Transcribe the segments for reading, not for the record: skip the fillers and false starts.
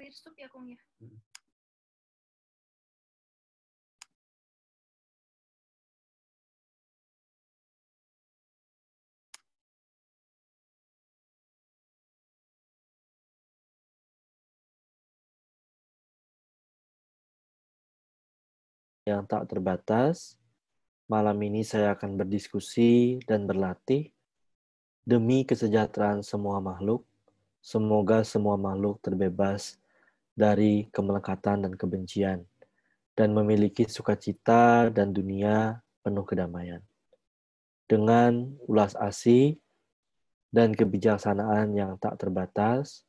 air sup ya, Kong ya? Yang tak terbatas, malam ini saya akan berdiskusi dan berlatih demi kesejahteraan semua makhluk. Semoga semua makhluk terbebas dari kemelekatan dan kebencian dan memiliki sukacita dan dunia penuh kedamaian. Dengan ulas asih dan kebijaksanaan yang tak terbatas,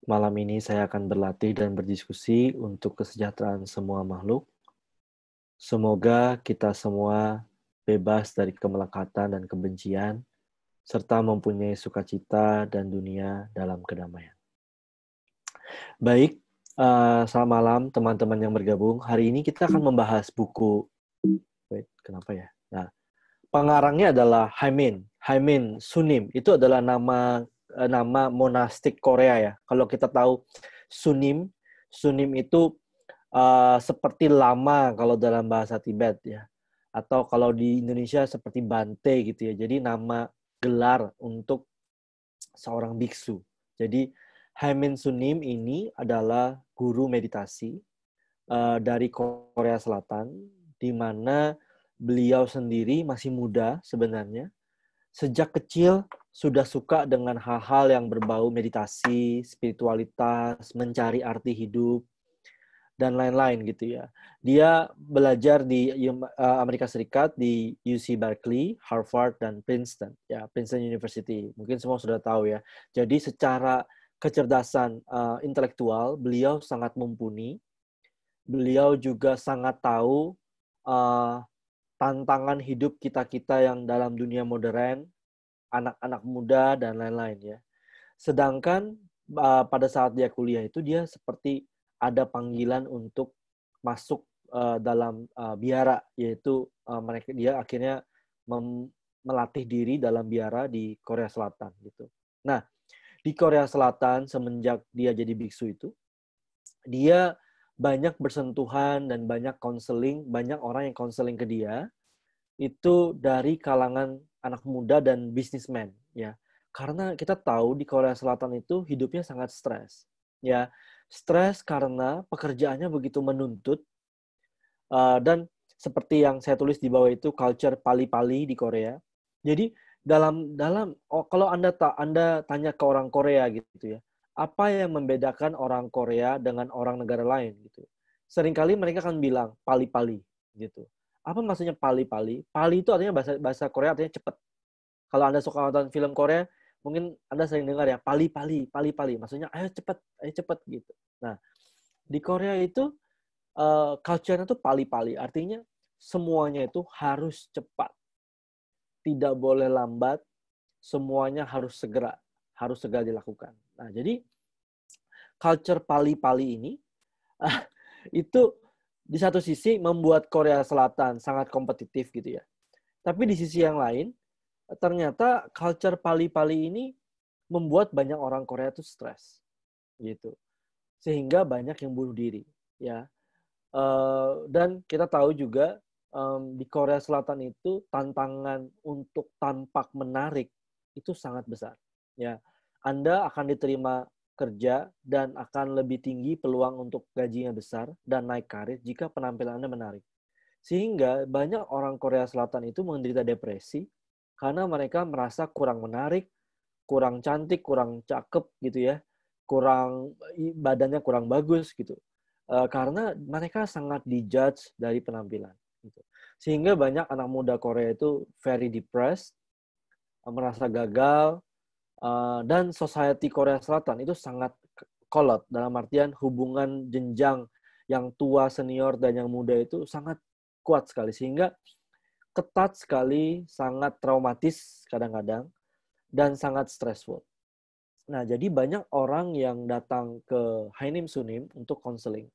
malam ini saya akan berlatih dan berdiskusi untuk kesejahteraan semua makhluk. Semoga kita semua bebas dari kemelekatan dan kebencian, serta mempunyai sukacita dan dunia dalam kedamaian. Baik, selamat malam teman-teman yang bergabung. Hari ini kita akan membahas buku. Kenapa ya? Nah, pengarangnya adalah Haemin Sunim. Itu adalah nama monastik Korea ya. Kalau kita tahu Sunim itu seperti lama kalau dalam bahasa Tibet ya. Atau kalau di Indonesia seperti Bante gitu ya. Jadi nama gelar untuk seorang biksu. Jadi Haemin Sunim ini adalah guru meditasi dari Korea Selatan, di mana beliau sendiri masih muda sebenarnya. Sejak kecil sudah suka dengan hal-hal yang berbau meditasi, spiritualitas, mencari arti hidup, dan lain-lain gitu ya. Dia belajar di Amerika Serikat di UC Berkeley, Harvard, dan Princeton. Ya, Princeton University. Mungkin semua sudah tahu ya. Jadi secara kecerdasan intelektual, beliau sangat mumpuni. Beliau juga sangat tahu tantangan hidup kita-kita yang dalam dunia modern, anak-anak muda, dan lain-lain ya. Sedangkan pada saat dia kuliah itu, dia seperti ada panggilan untuk masuk dalam biara, yaitu dia akhirnya melatih diri dalam biara di Korea Selatan gitu. Nah, di Korea Selatan semenjak dia jadi biksu itu, dia banyak bersentuhan dan banyak konseling, banyak orang yang konseling ke dia itu dari kalangan anak muda dan bisnismen ya. Karena kita tahu di Korea Selatan itu hidupnya sangat stres. Ya, stres karena pekerjaannya begitu menuntut dan seperti yang saya tulis di bawah itu culture pali-pali di Korea. Jadi kalau Anda tanya ke orang Korea gitu ya, apa yang membedakan orang Korea dengan orang negara lain gitu. Seringkali mereka akan bilang pali-pali gitu. Apa maksudnya pali-pali? Pali itu artinya bahasa Korea artinya cepat. Kalau Anda suka nonton film Korea, mungkin Anda sering dengar ya, pali-pali, pali-pali. Maksudnya ayo cepat gitu. Nah, di Korea itu culture-nya tuh pali-pali. Artinya semuanya itu harus cepat. Tidak boleh lambat. Semuanya harus segera dilakukan. Nah, jadi culture pali-pali ini itu di satu sisi membuat Korea Selatan sangat kompetitif gitu ya. Tapi di sisi yang lain, ternyata culture pali-pali ini membuat banyak orang Korea itu stres gitu. Sehingga banyak yang bunuh diri ya. Dan kita tahu juga di Korea Selatan itu tantangan untuk tampak menarik itu sangat besar. Ya, Anda akan diterima kerja dan akan lebih tinggi peluang untuk gajinya besar dan naik karir jika penampilan Anda menarik. Sehingga banyak orang Korea Selatan itu menderita depresi karena mereka merasa kurang menarik, kurang cantik, kurang cakep gitu ya, badannya kurang bagus gitu. Karena mereka sangat dijudge dari penampilan. Gitu. Sehingga banyak anak muda Korea itu very depressed, merasa gagal, dan society Korea Selatan itu sangat kolot, dalam artian hubungan jenjang yang tua, senior, dan yang muda itu sangat kuat sekali. Sehingga ketat sekali, sangat traumatis kadang-kadang, dan sangat stressful. Nah, jadi banyak orang yang datang ke Haemin Sunim untuk konseling.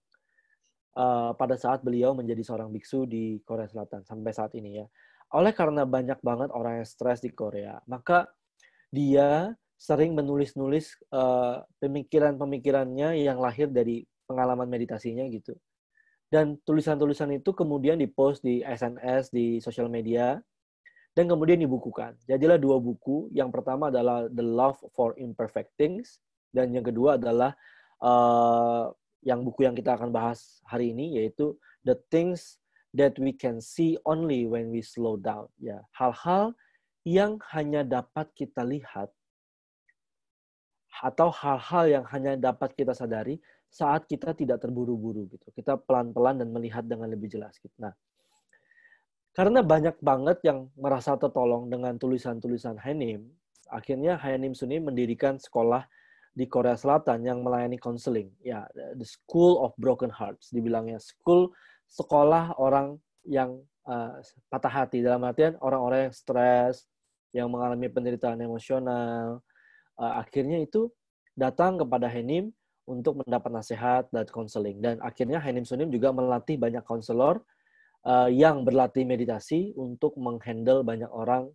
Pada saat beliau menjadi seorang biksu di Korea Selatan sampai saat ini ya. Oleh karena banyak banget orang yang stres di Korea, maka dia sering menulis-nulis pemikiran-pemikirannya yang lahir dari pengalaman meditasinya gitu. Dan tulisan-tulisan itu kemudian dipost di SNS, di sosial media, dan kemudian dibukukan. Jadilah 2 buku. Yang pertama adalah The Love for Imperfect Things, dan yang kedua adalah yang buku yang kita akan bahas hari ini, yaitu The Things That We Can See Only When We Slow Down. Ya, hal-hal yang hanya dapat kita lihat atau hal-hal yang hanya dapat kita sadari saat kita tidak terburu-buru gitu. Kita pelan-pelan dan melihat dengan lebih jelas gitu. Nah, karena banyak banget yang merasa tertolong dengan tulisan-tulisan Haenim, akhirnya Haenim Sunim mendirikan sekolah di Korea Selatan yang melayani konseling. Ya, the School of Broken Hearts, dibilangnya sekolah orang yang patah hati, dalam artian orang-orang yang stres, yang mengalami penderitaan emosional. Akhirnya itu datang kepada Haenim untuk mendapat nasihat dan konseling. Dan akhirnya Haenim Sunim juga melatih banyak konselor yang berlatih meditasi untuk menghandle banyak orang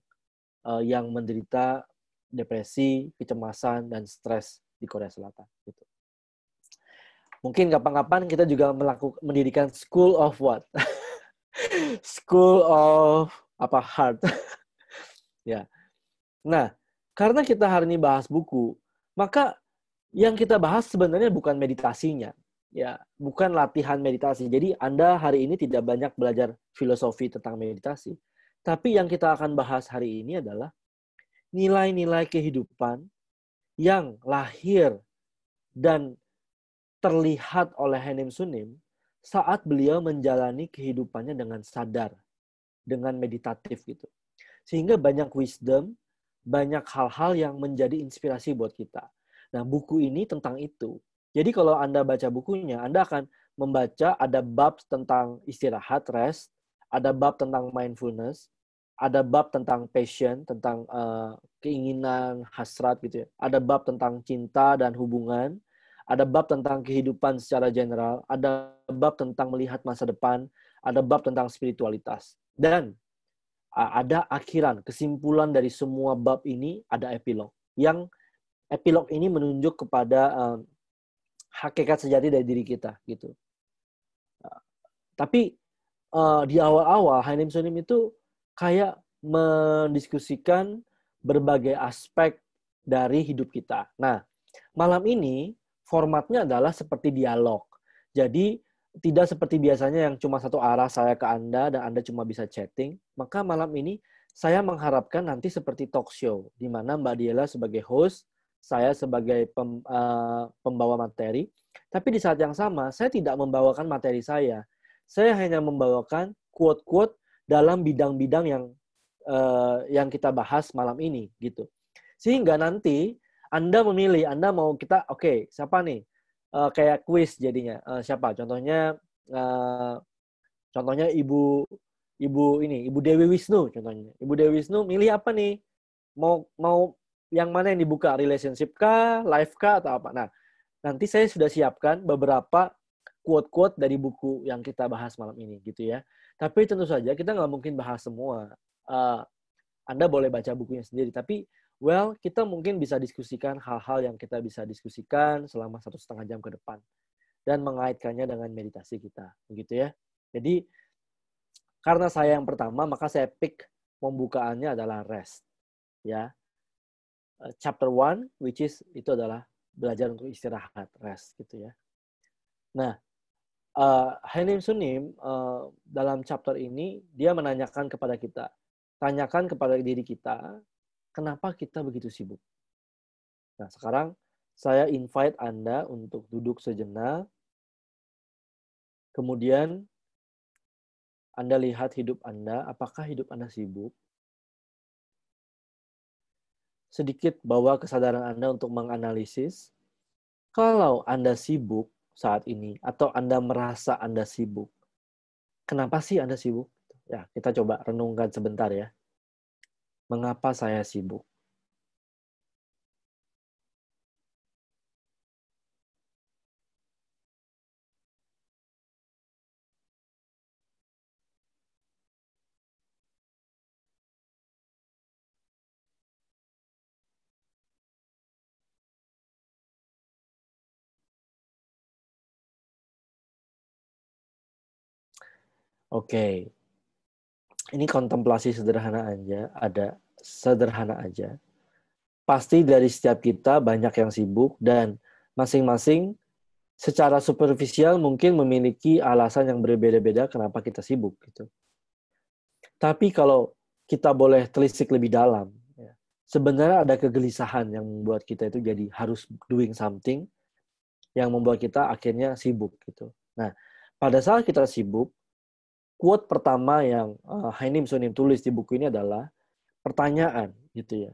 yang menderita depresi, kecemasan, dan stres di Korea Selatan. Gitu. Mungkin kapan-kapan kita juga mendirikan School of what? School of Heart. Ya. Nah, karena kita hari ini bahas buku, maka yang kita bahas sebenarnya bukan meditasinya. Ya, bukan latihan meditasi. Jadi Anda hari ini tidak banyak belajar filosofi tentang meditasi. Tapi yang kita akan bahas hari ini adalah nilai-nilai kehidupan yang lahir dan terlihat oleh Haenim Sunim saat beliau menjalani kehidupannya dengan sadar, dengan meditatif gitu. Sehingga banyak wisdom, banyak hal-hal yang menjadi inspirasi buat kita. Nah, buku ini tentang itu. Jadi kalau Anda baca bukunya, Anda akan membaca ada bab tentang istirahat, rest, ada bab tentang mindfulness, ada bab tentang passion, tentang keinginan, hasrat gitu ya. Ada bab tentang cinta dan hubungan, ada bab tentang kehidupan secara general, ada bab tentang melihat masa depan, ada bab tentang spiritualitas. Dan ada akhiran, kesimpulan dari semua bab ini ada epilog. Yang epilog ini menunjuk kepada hakikat sejati dari diri kita gitu. Tapi di awal-awal Haenim Sunim itu kayak mendiskusikan berbagai aspek dari hidup kita. Nah, malam ini formatnya adalah seperti dialog. Jadi tidak seperti biasanya yang cuma satu arah saya ke Anda dan Anda cuma bisa chatting. Maka malam ini saya mengharapkan nanti seperti talk show, di mana Mbak Diela sebagai host, saya sebagai pembawa materi. Tapi di saat yang sama, saya tidak membawakan materi saya. Saya hanya membawakan quote-quote dalam bidang-bidang yang kita bahas malam ini, gitu. Sehingga nanti Anda memilih, Anda mau kita, oke, siapa nih? Kayak quiz jadinya. Siapa? Contohnya Ibu Dewi Wisnu contohnya. Ibu Dewi Wisnu milih apa nih? Mau yang mana yang dibuka? Relationship kah, life kah, atau apa? Nah, nanti saya sudah siapkan beberapa quote-quote dari buku yang kita bahas malam ini, gitu ya. Tapi tentu saja kita nggak mungkin bahas semua. Anda boleh baca bukunya sendiri, tapi kita mungkin bisa diskusikan hal-hal yang kita bisa diskusikan selama 1,5 jam ke depan dan mengaitkannya dengan meditasi kita, begitu ya. Jadi karena saya yang pertama, maka saya pick pembukaannya adalah rest, ya. Chapter 1, which is itu adalah belajar untuk istirahat, rest, gitu ya. Nah, Haenim Sunim dalam chapter ini dia menanyakan kepada kita, tanyakan kepada diri kita, kenapa kita begitu sibuk? Nah, sekarang saya invite Anda untuk duduk sejenak, kemudian Anda lihat hidup Anda, apakah hidup Anda sibuk? Sedikit bawa kesadaran Anda untuk menganalisis. Kalau Anda sibuk saat ini, atau Anda merasa Anda sibuk, kenapa sih Anda sibuk? Ya, kita coba renungkan sebentar ya. Mengapa saya sibuk? Oke, ini kontemplasi sederhana aja. Pasti dari setiap kita banyak yang sibuk dan masing-masing secara superficial mungkin memiliki alasan yang berbeda-beda kenapa kita sibuk gitu. Tapi kalau kita boleh telisik lebih dalam, ya, sebenarnya ada kegelisahan yang membuat kita itu jadi harus doing something yang membuat kita akhirnya sibuk gitu. Nah, pada saat kita sibuk, quote pertama yang Hainim Sunim tulis di buku ini adalah pertanyaan gitu ya.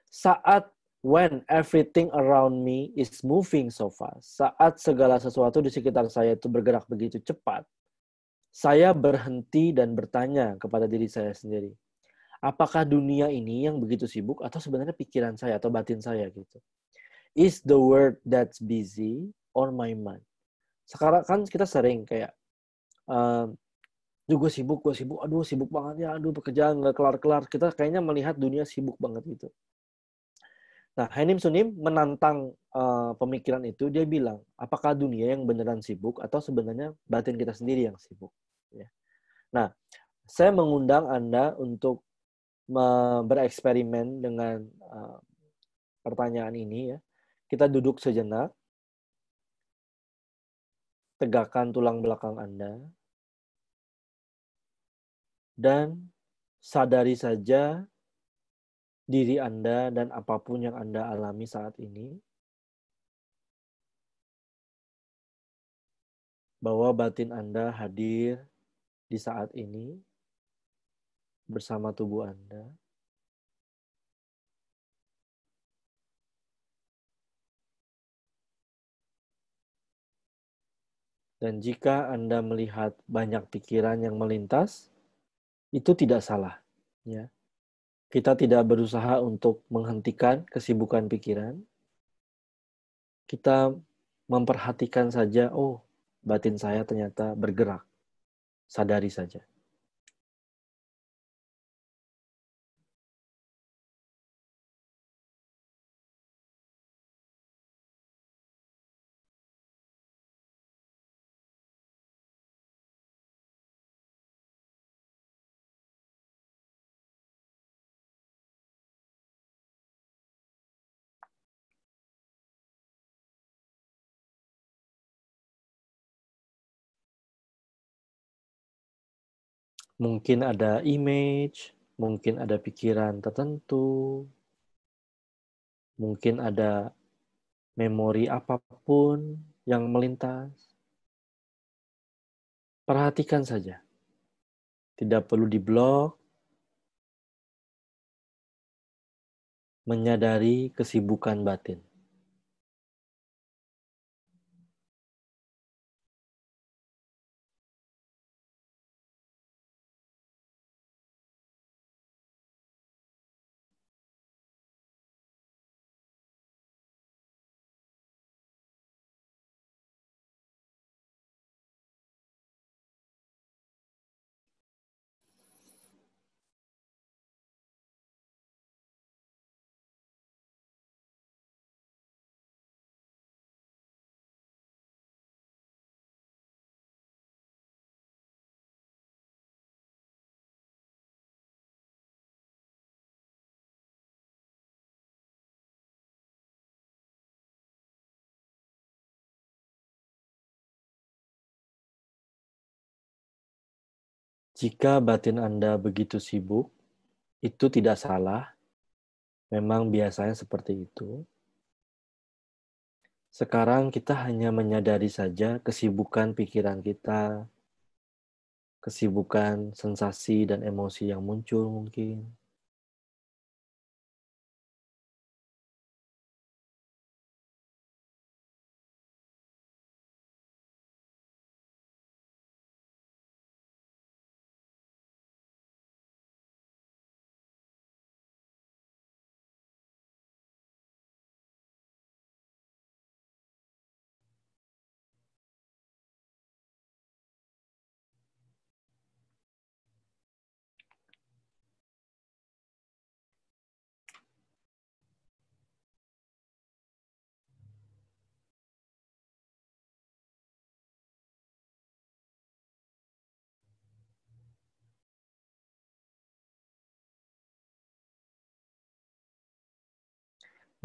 Saat when everything around me is moving so fast, saat segala sesuatu di sekitar saya itu bergerak begitu cepat, saya berhenti dan bertanya kepada diri saya sendiri, apakah dunia ini yang begitu sibuk atau sebenarnya pikiran saya atau batin saya gitu? Is the world that's busy or my mind? Sekarang kan kita sering kayak, gue sibuk, aduh sibuk banget ya, aduh pekerjaan nggak kelar-kelar. Kita kayaknya melihat dunia sibuk banget gitu. Nah, Hanim Sunim menantang pemikiran itu, dia bilang, apakah dunia yang beneran sibuk atau sebenarnya batin kita sendiri yang sibuk? Ya. Nah, saya mengundang Anda untuk bereksperimen dengan pertanyaan ini ya. Kita duduk sejenak, tegakkan tulang belakang Anda, dan sadari saja diri Anda dan apapun yang Anda alami saat ini, bahwa batin Anda hadir di saat ini bersama tubuh Anda. Dan jika Anda melihat banyak pikiran yang melintas, itu tidak salah. Ya. Kita tidak berusaha untuk menghentikan kesibukan pikiran. Kita memperhatikan saja, oh, batin saya ternyata bergerak. Sadari saja. Mungkin ada image, mungkin ada pikiran tertentu, mungkin ada memori apapun yang melintas. Perhatikan saja. Tidak perlu diblok, menyadari kesibukan batin. Jika batin Anda begitu sibuk, itu tidak salah. Memang biasanya seperti itu. Sekarang kita hanya menyadari saja kesibukan pikiran kita, kesibukan sensasi dan emosi yang muncul mungkin.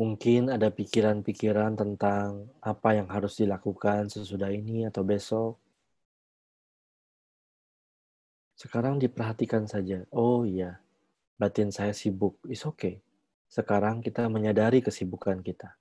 Mungkin ada pikiran-pikiran tentang apa yang harus dilakukan sesudah ini atau besok. Sekarang diperhatikan saja. Oh iya, batin saya sibuk. It's okay. Sekarang kita menyadari kesibukan kita.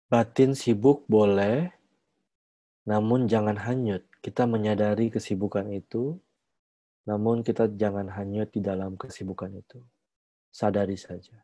Batin sibuk boleh, namun jangan hanyut. Kita menyadari kesibukan itu, namun kita jangan hanyut di dalam kesibukan itu. Sadari saja.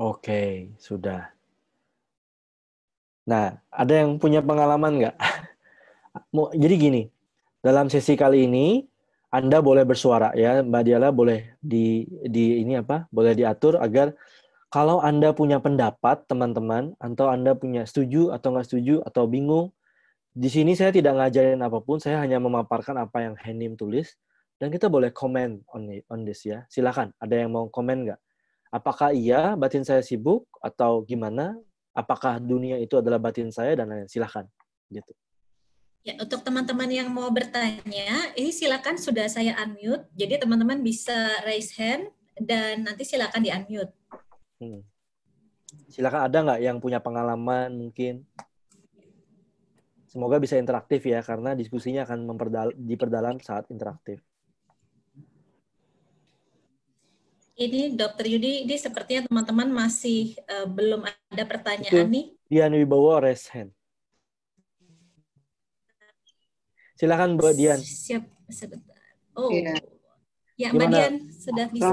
Oke, sudah. Nah, ada yang punya pengalaman nggak? Jadi gini, dalam sesi kali ini Anda boleh bersuara ya, Mbak Diala boleh di ini apa? Boleh diatur agar kalau Anda punya pendapat, teman-teman, atau Anda punya setuju atau nggak setuju atau bingung, di sini saya tidak ngajarin apapun, saya hanya memaparkan apa yang Henim tulis, dan kita boleh komen on this ya. Silakan, ada yang mau komen nggak? Apakah iya batin saya sibuk atau gimana? Apakah dunia itu adalah batin saya dan lain-lain? Silakan, gitu. Ya, untuk teman-teman yang mau bertanya, ini silakan sudah saya unmute, jadi teman-teman bisa raise hand dan nanti silakan di-unmute. Silakan, ada nggak yang punya pengalaman mungkin? Semoga bisa interaktif ya, karena diskusinya akan diperdalam saat interaktif. Ini Dr. Yudi, ini sepertinya teman-teman masih belum ada pertanyaan Itu nih. Dian Wibowo raise hand. Silakan Mbak Dian. Siap, sebentar. Oh, Iya. ya Mbak Gimana? Dian sudah bisa.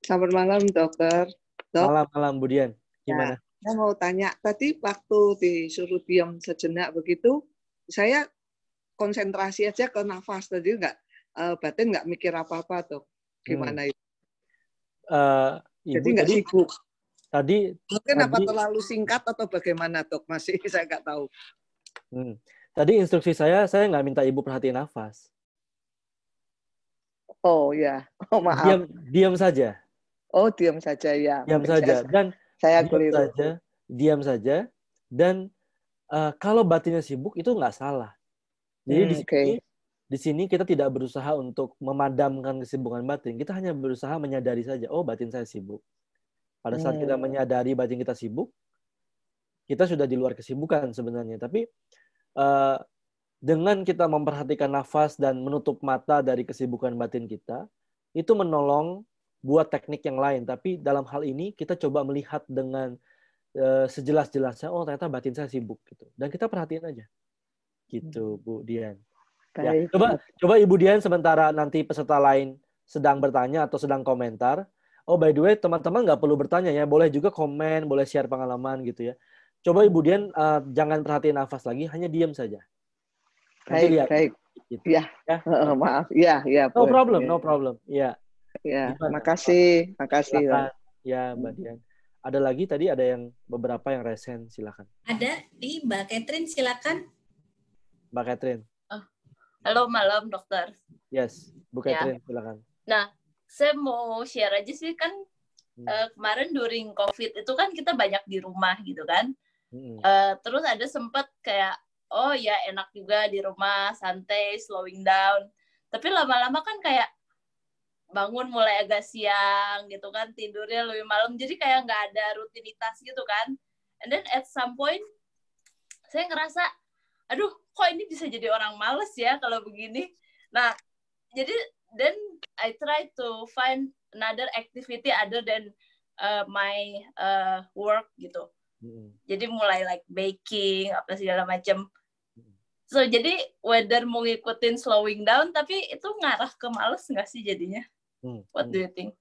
Selamat malam, dokter. Malam Bu Dian. Gimana? Ya, saya mau tanya, tadi waktu disuruh diam sejenak begitu, saya konsentrasi aja ke nafas tadi, batin nggak mikir apa-apa, dok. Gimana itu? Ibu Jadi nggak sibuk. Mungkin apa terlalu singkat atau bagaimana, dok? Masih saya nggak tahu. Tadi instruksi saya nggak minta ibu perhatiin nafas. Oh ya, oh maaf. Diam saja. Oh, diam saja ya. Diam saja dan saya keliru. Diam saja dan kalau batinnya sibuk itu nggak salah. Jadi di sini kita tidak berusaha untuk memadamkan kesibukan batin. Kita hanya berusaha menyadari saja, oh batin saya sibuk. Pada saat kita menyadari batin kita sibuk, kita sudah di luar kesibukan sebenarnya. Tapi dengan kita memperhatikan nafas dan menutup mata dari kesibukan batin kita, itu menolong buat teknik yang lain. Tapi dalam hal ini kita coba melihat dengan sejelas-jelasnya, oh ternyata batin saya sibuk gitu. Dan kita perhatiin aja. Gitu, Bu Dian. Ya, coba Ibu Dian sementara nanti peserta lain sedang bertanya atau sedang komentar. Oh, by the way, teman-teman nggak perlu bertanya ya. Boleh juga komen, boleh share pengalaman gitu ya. Coba Ibu Dian jangan perhatiin nafas lagi, hanya diam saja. Nanti lihat. Gitu. Ya. Maaf. Ya. No problem. Ya. Ya, makasih. Silakan. Ya, Mbak Dian. Ada lagi tadi ada yang beberapa yang resen, silakan. Ada di Mbak Catherine, silakan. Mbak Catherine. Halo malam dokter. Yes, Bu Catherine, silakan. Nah, saya mau share aja sih kan kemarin during COVID itu kan kita banyak di rumah gitu kan. Terus ada sempat kayak, oh ya enak juga di rumah, santai, slowing down. Tapi lama-lama kan kayak bangun mulai agak siang gitu kan, tidurnya lebih malam. Jadi kayak nggak ada rutinitas gitu kan. And then at some point, saya ngerasa, aduh kok ini bisa jadi orang males ya kalau begini. Nah, jadi then I try to find another activity other than my work gitu. Jadi mulai like baking apa segala macam. So jadi whether mau ngikutin slowing down tapi itu ngarah ke males nggak sih jadinya? What do you think?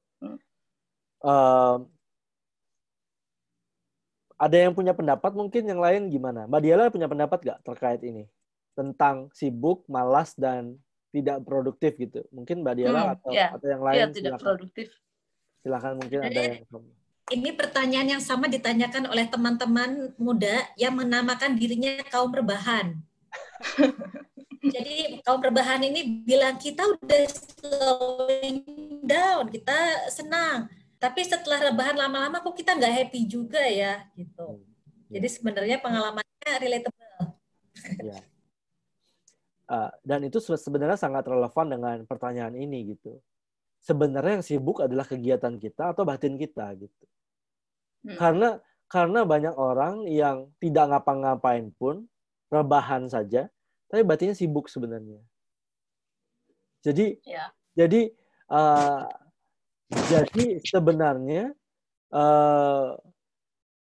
Ada yang punya pendapat mungkin, yang lain gimana? Mbak Diala punya pendapat nggak terkait ini? Tentang sibuk, malas, dan tidak produktif gitu. Mungkin Mbak Diala atau yang lain tidak silakan. Produktif. Silakan, mungkin ada yang... Ini pertanyaan yang sama ditanyakan oleh teman-teman muda yang menamakan dirinya kaum rebahan. Jadi kaum rebahan ini bilang kita udah slowing down, kita senang. Tapi setelah rebahan lama-lama kok kita nggak happy juga ya, gitu. Jadi sebenarnya pengalamannya relatable. Ya. Dan itu sebenarnya sangat relevan dengan pertanyaan ini gitu. Sebenarnya yang sibuk adalah kegiatan kita atau batin kita gitu. Karena banyak orang yang tidak ngapa-ngapain pun, rebahan saja, tapi batinnya sibuk sebenarnya. Jadi sebenarnya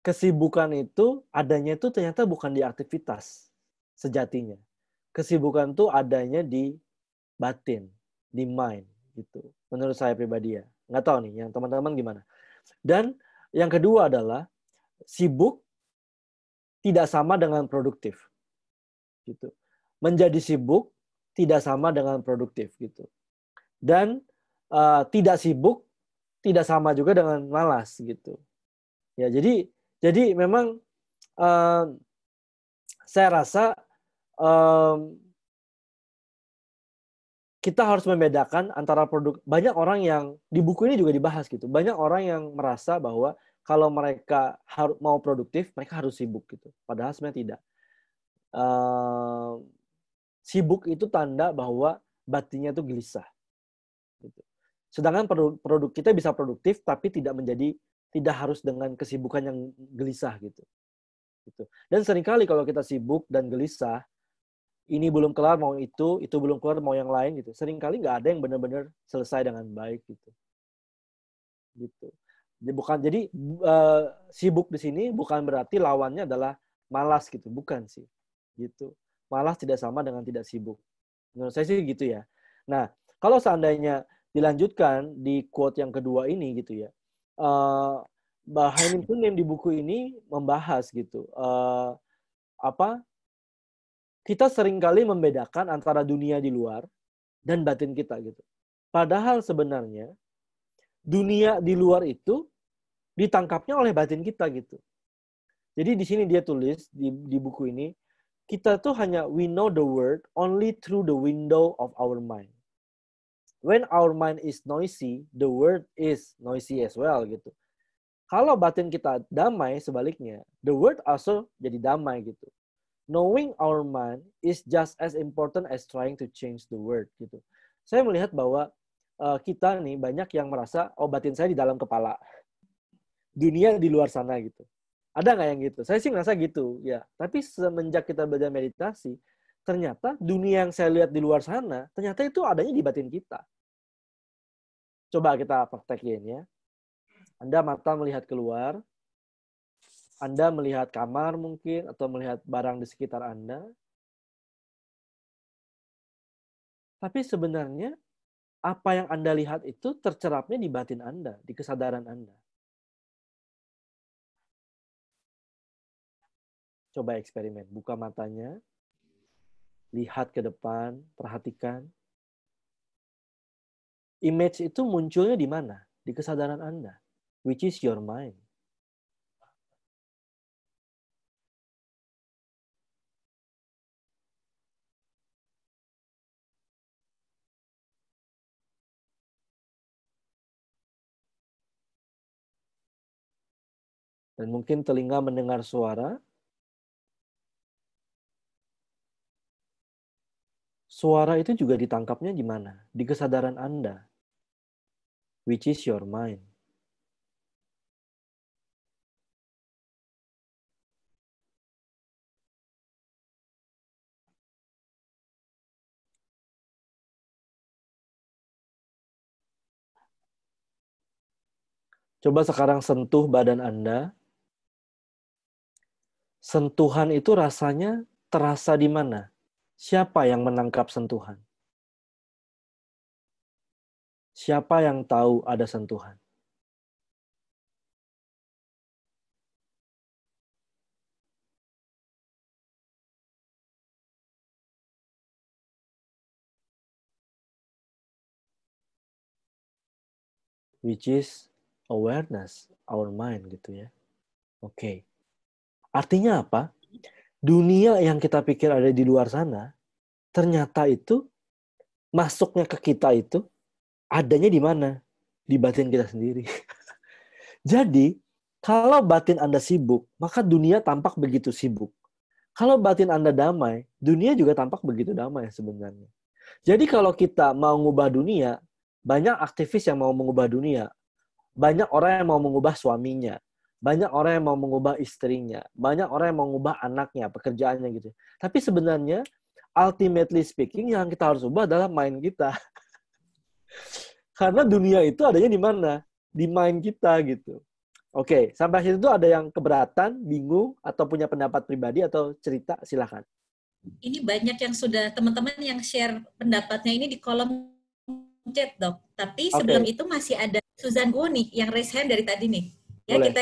kesibukan itu adanya itu ternyata bukan di aktivitas sejatinya. Kesibukan itu adanya di batin, di mind gitu. Menurut saya pribadi ya. Nggak tahu nih, yang teman-teman gimana. Dan yang kedua adalah sibuk tidak sama dengan produktif. Gitu. Menjadi sibuk tidak sama dengan produktif gitu. Dan tidak sibuk tidak sama juga dengan malas gitu. Ya, jadi memang saya rasa kita harus membedakan antara produk. Banyak orang yang di buku ini juga dibahas gitu. Banyak orang yang merasa bahwa kalau mereka mau produktif, mereka harus sibuk gitu. Padahal sebenarnya tidak. Sibuk itu tanda bahwa batinnya itu gelisah. Gitu. Sedangkan produk kita bisa produktif, tapi tidak harus dengan kesibukan yang gelisah gitu. Dan seringkali kalau kita sibuk dan gelisah, ini belum kelar mau itu belum kelar mau yang lain gitu. Seringkali nggak ada yang benar-benar selesai dengan baik gitu. Jadi sibuk di sini bukan berarti lawannya adalah malas gitu, bukan sih. Gitu. Malas tidak sama dengan tidak sibuk. Menurut saya sih gitu ya. Nah, kalau seandainya dilanjutkan di quote yang kedua ini gitu ya. Mbak Hainin Tunim di buku ini membahas gitu. Kita seringkali membedakan antara dunia di luar dan batin kita gitu. Padahal sebenarnya dunia di luar itu ditangkapnya oleh batin kita gitu. Jadi di sini dia tulis di buku ini, kita tuh hanya we know the world only through the window of our mind. When our mind is noisy, the world is noisy as well gitu. Kalau batin kita damai, sebaliknya, the world also jadi damai gitu. Knowing our mind is just as important as trying to change the world gitu. Saya melihat bahwa kita nih banyak yang merasa batin saya di dalam kepala, dunia di luar sana gitu. Ada nggak yang gitu? Saya sih ngerasa gitu ya. Tapi semenjak kita belajar meditasi, ternyata dunia yang saya lihat di luar sana, ternyata itu adanya di batin kita. Coba kita praktekin ya. Anda mata melihat keluar. Anda melihat kamar mungkin, atau melihat barang di sekitar Anda. Tapi sebenarnya, apa yang Anda lihat itu tercerapnya di batin Anda, di kesadaran Anda. Coba eksperimen, buka matanya, lihat ke depan, perhatikan. Image itu munculnya di mana? Di kesadaran Anda, which is your mind. Dan mungkin telinga mendengar suara. Suara itu juga ditangkapnya di mana? Di kesadaran Anda, which is your mind. Coba sekarang sentuh badan Anda. Sentuhan itu rasanya terasa di mana? Siapa yang menangkap sentuhan? Siapa yang tahu ada sentuhan? Which is awareness, our mind gitu ya. Oke. Artinya apa? Dunia yang kita pikir ada di luar sana, ternyata itu masuknya ke kita itu adanya di mana? Di batin kita sendiri. Jadi, kalau batin Anda sibuk, maka dunia tampak begitu sibuk. Kalau batin Anda damai, dunia juga tampak begitu damai sebenarnya. Jadi kalau kita mau mengubah dunia, banyak aktivis yang mau mengubah dunia. Banyak orang yang mau mengubah suaminya. Banyak orang yang mau mengubah istrinya. Banyak orang yang mau mengubah anaknya, pekerjaannya gitu. Tapi sebenarnya, ultimately speaking, yang kita harus ubah adalah mind kita. Karena dunia itu adanya di mana? Di mind kita gitu. Oke, sampai situ ada yang keberatan, bingung, atau punya pendapat pribadi atau cerita, silakan. Ini banyak yang sudah teman-teman yang share pendapatnya ini di kolom chat, Dok. Tapi sebelum itu masih ada Susan Guo nih yang raise hand dari tadi nih. Ya, boleh,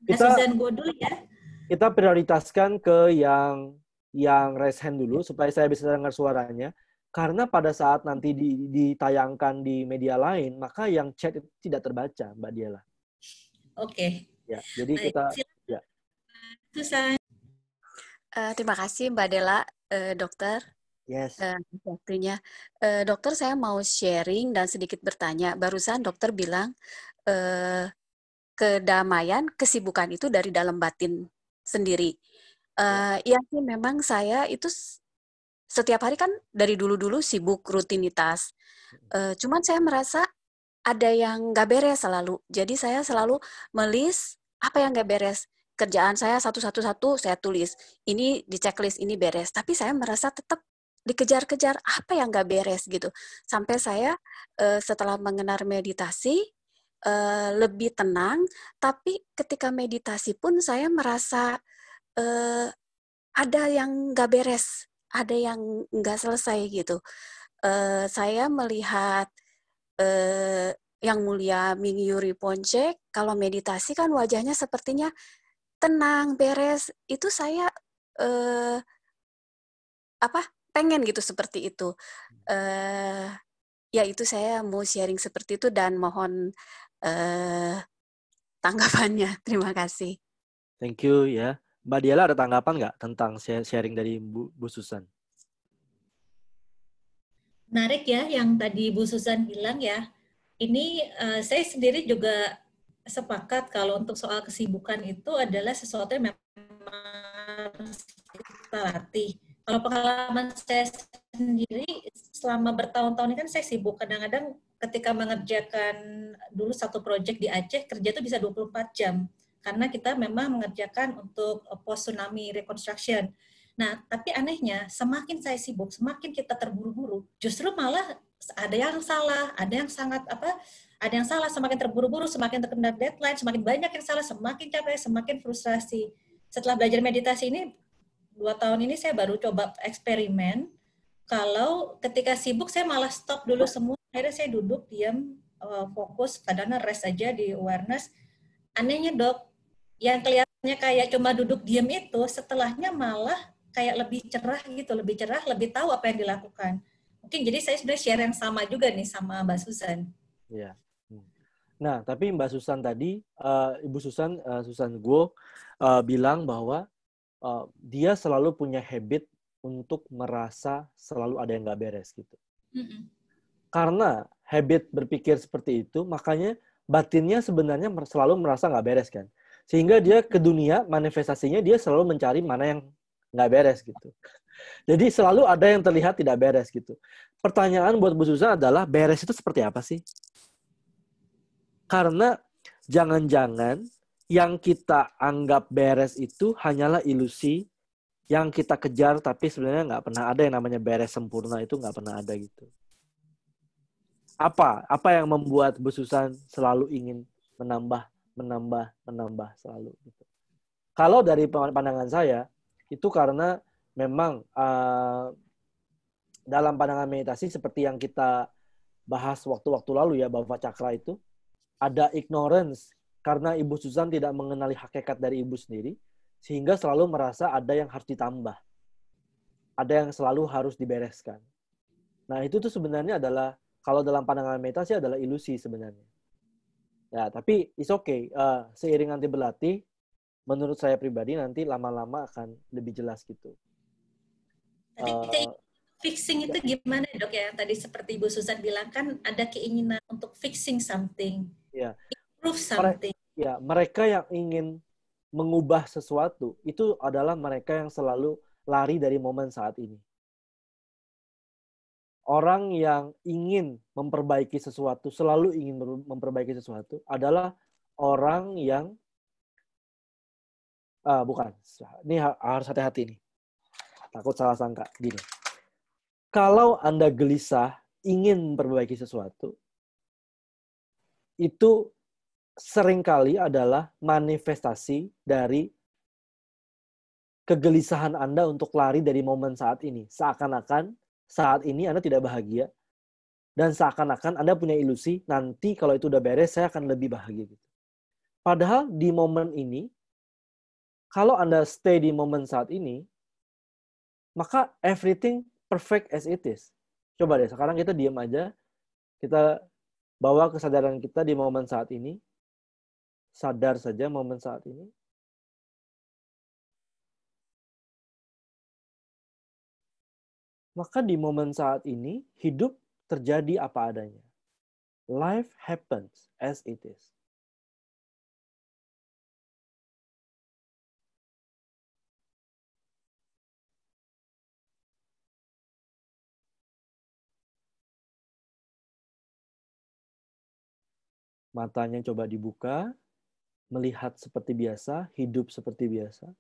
kita Susan Guo dulu ya. Kita prioritaskan ke yang raise hand dulu supaya saya bisa dengar suaranya. Karena pada saat nanti ditayangkan di media lain, maka yang chat itu tidak terbaca, Mbak Diela. Oke. Ya, jadi baik, kita ya. Susan. Terima kasih Mbak Dela, dokter. Yes. Waktunya. Dokter, saya mau sharing dan sedikit bertanya. Barusan dokter bilang kedamaian, kesibukan itu dari dalam batin sendiri. Ya sih, memang saya itu setiap hari kan dari dulu-dulu sibuk rutinitas. Cuman saya merasa ada yang nggak beres selalu. Jadi saya selalu melis apa yang nggak beres. Kerjaan saya satu-satu saya tulis. Ini di checklist, ini beres. Tapi saya merasa tetap dikejar-kejar apa yang nggak beres gitu. Sampai saya setelah mengenal meditasi lebih tenang. Tapi ketika meditasi pun saya merasa ada yang nggak beres, ada yang nggak selesai gitu. Saya melihat Yang Mulia Mingyu Rinpoche, kalau meditasi kan wajahnya sepertinya tenang, beres. Itu saya pengen gitu seperti itu. Ya itu saya mau sharing seperti itu dan mohon tanggapannya. Terima kasih. Thank you ya. Mbak Diela ada tanggapan nggak tentang sharing dari Bu Susan? Menarik ya yang tadi Bu Susan bilang ya. Ini saya sendiri juga sepakat kalau untuk soal kesibukan itu adalah sesuatu yang memang kita latih. Kalau pengalaman saya sendiri selama bertahun-tahun ini kan saya sibuk. Kadang-kadang ketika mengerjakan dulu satu proyek di Aceh, kerja itu bisa 24 jam. Karena kita memang mengerjakan untuk post tsunami reconstruction. Nah, tapi anehnya semakin saya sibuk, semakin kita terburu-buru, justru malah ada yang salah, ada yang salah, semakin terburu-buru, semakin terkena deadline, semakin banyak yang salah, semakin capek, semakin frustrasi. Setelah belajar meditasi ini, 2 tahun ini saya baru coba eksperimen, kalau ketika sibuk saya malah stop dulu semua, akhirnya saya duduk, diam, fokus, kadang-kadang rest aja di awareness. Anehnya Dok, yang kelihatannya kayak cuma duduk diam itu, setelahnya malah kayak lebih cerah gitu, lebih tahu apa yang dilakukan. Mungkin jadi saya sudah share yang sama juga nih sama Mbak Susan. Iya. Nah, tapi Mbak Susan tadi, Ibu Susan, Susan Guo bilang bahwa dia selalu punya habit untuk merasa selalu ada yang nggak beres gitu. Karena habit berpikir seperti itu, makanya batinnya sebenarnya selalu merasa nggak beres kan. Sehingga dia ke dunia, manifestasinya dia selalu mencari mana yang nggak beres gitu. Jadi selalu ada yang terlihat tidak beres gitu. Pertanyaan buat Bu Susan adalah, beres itu seperti apa sih? Karena jangan-jangan yang kita anggap beres itu hanyalah ilusi yang kita kejar, tapi sebenarnya nggak pernah ada yang namanya beres sempurna, itu nggak pernah ada gitu. Apa yang membuat Bu Susan selalu ingin menambah selalu gitu? Kalau dari pandangan saya, itu karena memang dalam pandangan meditasi seperti yang kita bahas waktu-waktu lalu ya, bahwa cakra itu ada ignorance karena Ibu Susan tidak mengenali hakikat dari Ibu sendiri, sehingga selalu merasa ada yang harus ditambah. Ada yang selalu harus dibereskan. Nah, itu tuh sebenarnya adalah, kalau dalam pandangan meditasi adalah ilusi sebenarnya. Ya, tapi it's okay. Seiring nanti berlatih, menurut saya pribadi nanti lama-lama akan lebih jelas gitu. Tadi fixing itu gimana dok ya? Tadi seperti Ibu Susan bilang kan ada keinginan untuk fixing something, ya, improve something. Ya, mereka yang ingin mengubah sesuatu itu adalah mereka yang selalu lari dari momen saat ini. Orang yang ingin memperbaiki sesuatu, selalu ingin memperbaiki sesuatu adalah orang yang bukan. Ini harus hati-hati nih. Takut salah sangka. Gini. Kalau Anda gelisah ingin memperbaiki sesuatu, itu seringkali adalah manifestasi dari kegelisahan Anda untuk lari dari momen saat ini. Seakan-akan saat ini Anda tidak bahagia, dan seakan-akan Anda punya ilusi, nanti kalau itu udah beres, saya akan lebih bahagia. Gitu. Padahal di momen ini, kalau Anda stay di momen saat ini, maka everything perfect as it is. Coba deh, sekarang kita diam aja, kita bawa kesadaran kita di momen saat ini, sadar saja momen saat ini. Maka di momen saat ini, hidup terjadi apa adanya. Life happens as it is. Matanya coba dibuka, melihat seperti biasa, hidup seperti biasa.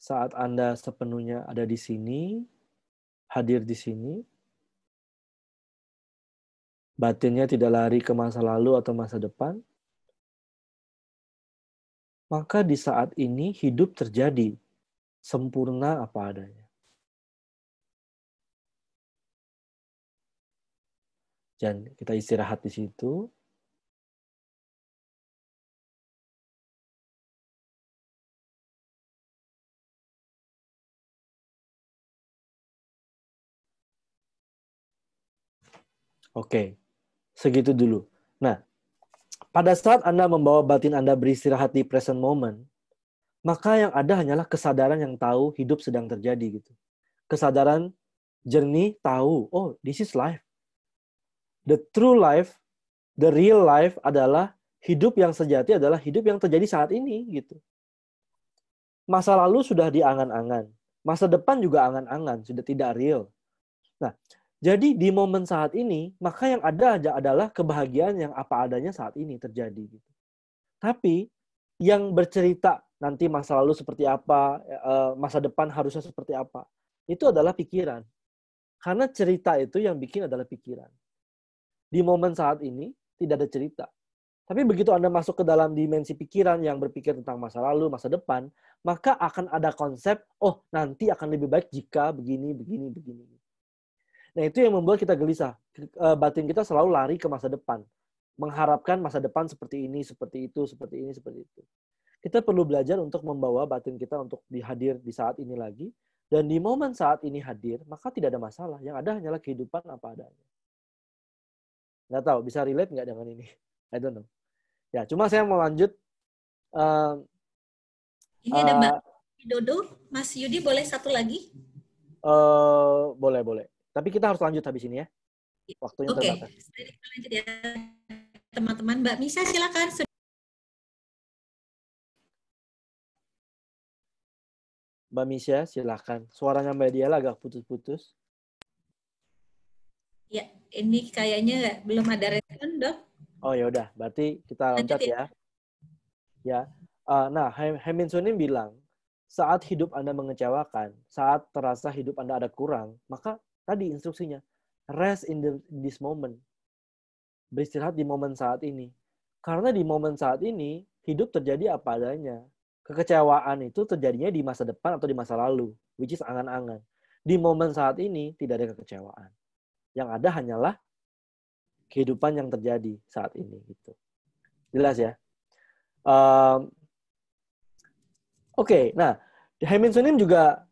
Saat Anda sepenuhnya ada di sini, hadir di sini, batinnya tidak lari ke masa lalu atau masa depan, maka di saat ini hidup terjadi sempurna apa adanya. Dan kita istirahat di situ. Oke, segitu dulu. Nah, pada saat Anda membawa batin Anda beristirahat di present moment, maka yang ada hanyalah kesadaran yang tahu hidup sedang terjadi gitu. Kesadaran jernih tahu, oh, this is life. The true life, the real life adalah hidup yang sejati adalah hidup yang terjadi saat ini gitu. Masa lalu sudah diangan-angan, masa depan juga angan-angan, sudah tidak real. Nah, jadi di momen saat ini, maka yang ada aja adalah kebahagiaan yang apa adanya saat ini terjadi gitu. Tapi yang bercerita nanti masa lalu seperti apa, masa depan harusnya seperti apa, itu adalah pikiran. Karena cerita itu yang bikin adalah pikiran. Di momen saat ini tidak ada cerita. Tapi begitu Anda masuk ke dalam dimensi pikiran yang berpikir tentang masa lalu, masa depan, maka akan ada konsep, oh nanti akan lebih baik jika begini, begini, begini. Nah itu yang membuat kita gelisah. Batin kita selalu lari ke masa depan. Mengharapkan masa depan seperti ini, seperti itu, seperti ini, seperti itu. Kita perlu belajar untuk membawa batin kita untuk dihadir di saat ini lagi. Dan di momen saat ini hadir, maka tidak ada masalah. Yang ada hanyalah kehidupan apa adanya. Nggak tahu, bisa relate nggak dengan ini? I don't know. Ya, cuma saya mau lanjut. Ini ada Mbak Dodo, Mas Yudi boleh satu lagi? Boleh. Tapi kita harus lanjut habis ini ya. Waktunya Oke, terbatas. kita lanjut ya teman-teman. Mbak Misa silakan. Mbak Misha, silakan. Suaranya Mbak Diala agak putus-putus. Ya, ini kayaknya belum ada respon, Dok. Oh ya udah, berarti kita loncat ya. Ya. Nah, Hemin Sunim bilang, saat hidup Anda mengecewakan, saat terasa hidup Anda ada kurang, maka tadi instruksinya, rest in this moment. Beristirahat di momen saat ini. Karena di momen saat ini, hidup terjadi apa adanya. Kekecewaan itu terjadinya di masa depan atau di masa lalu, which is angan-angan. Di momen saat ini, tidak ada kekecewaan. Yang ada hanyalah kehidupan yang terjadi saat ini. Gitu. Jelas ya? Oke, nah, Hemin Sunim juga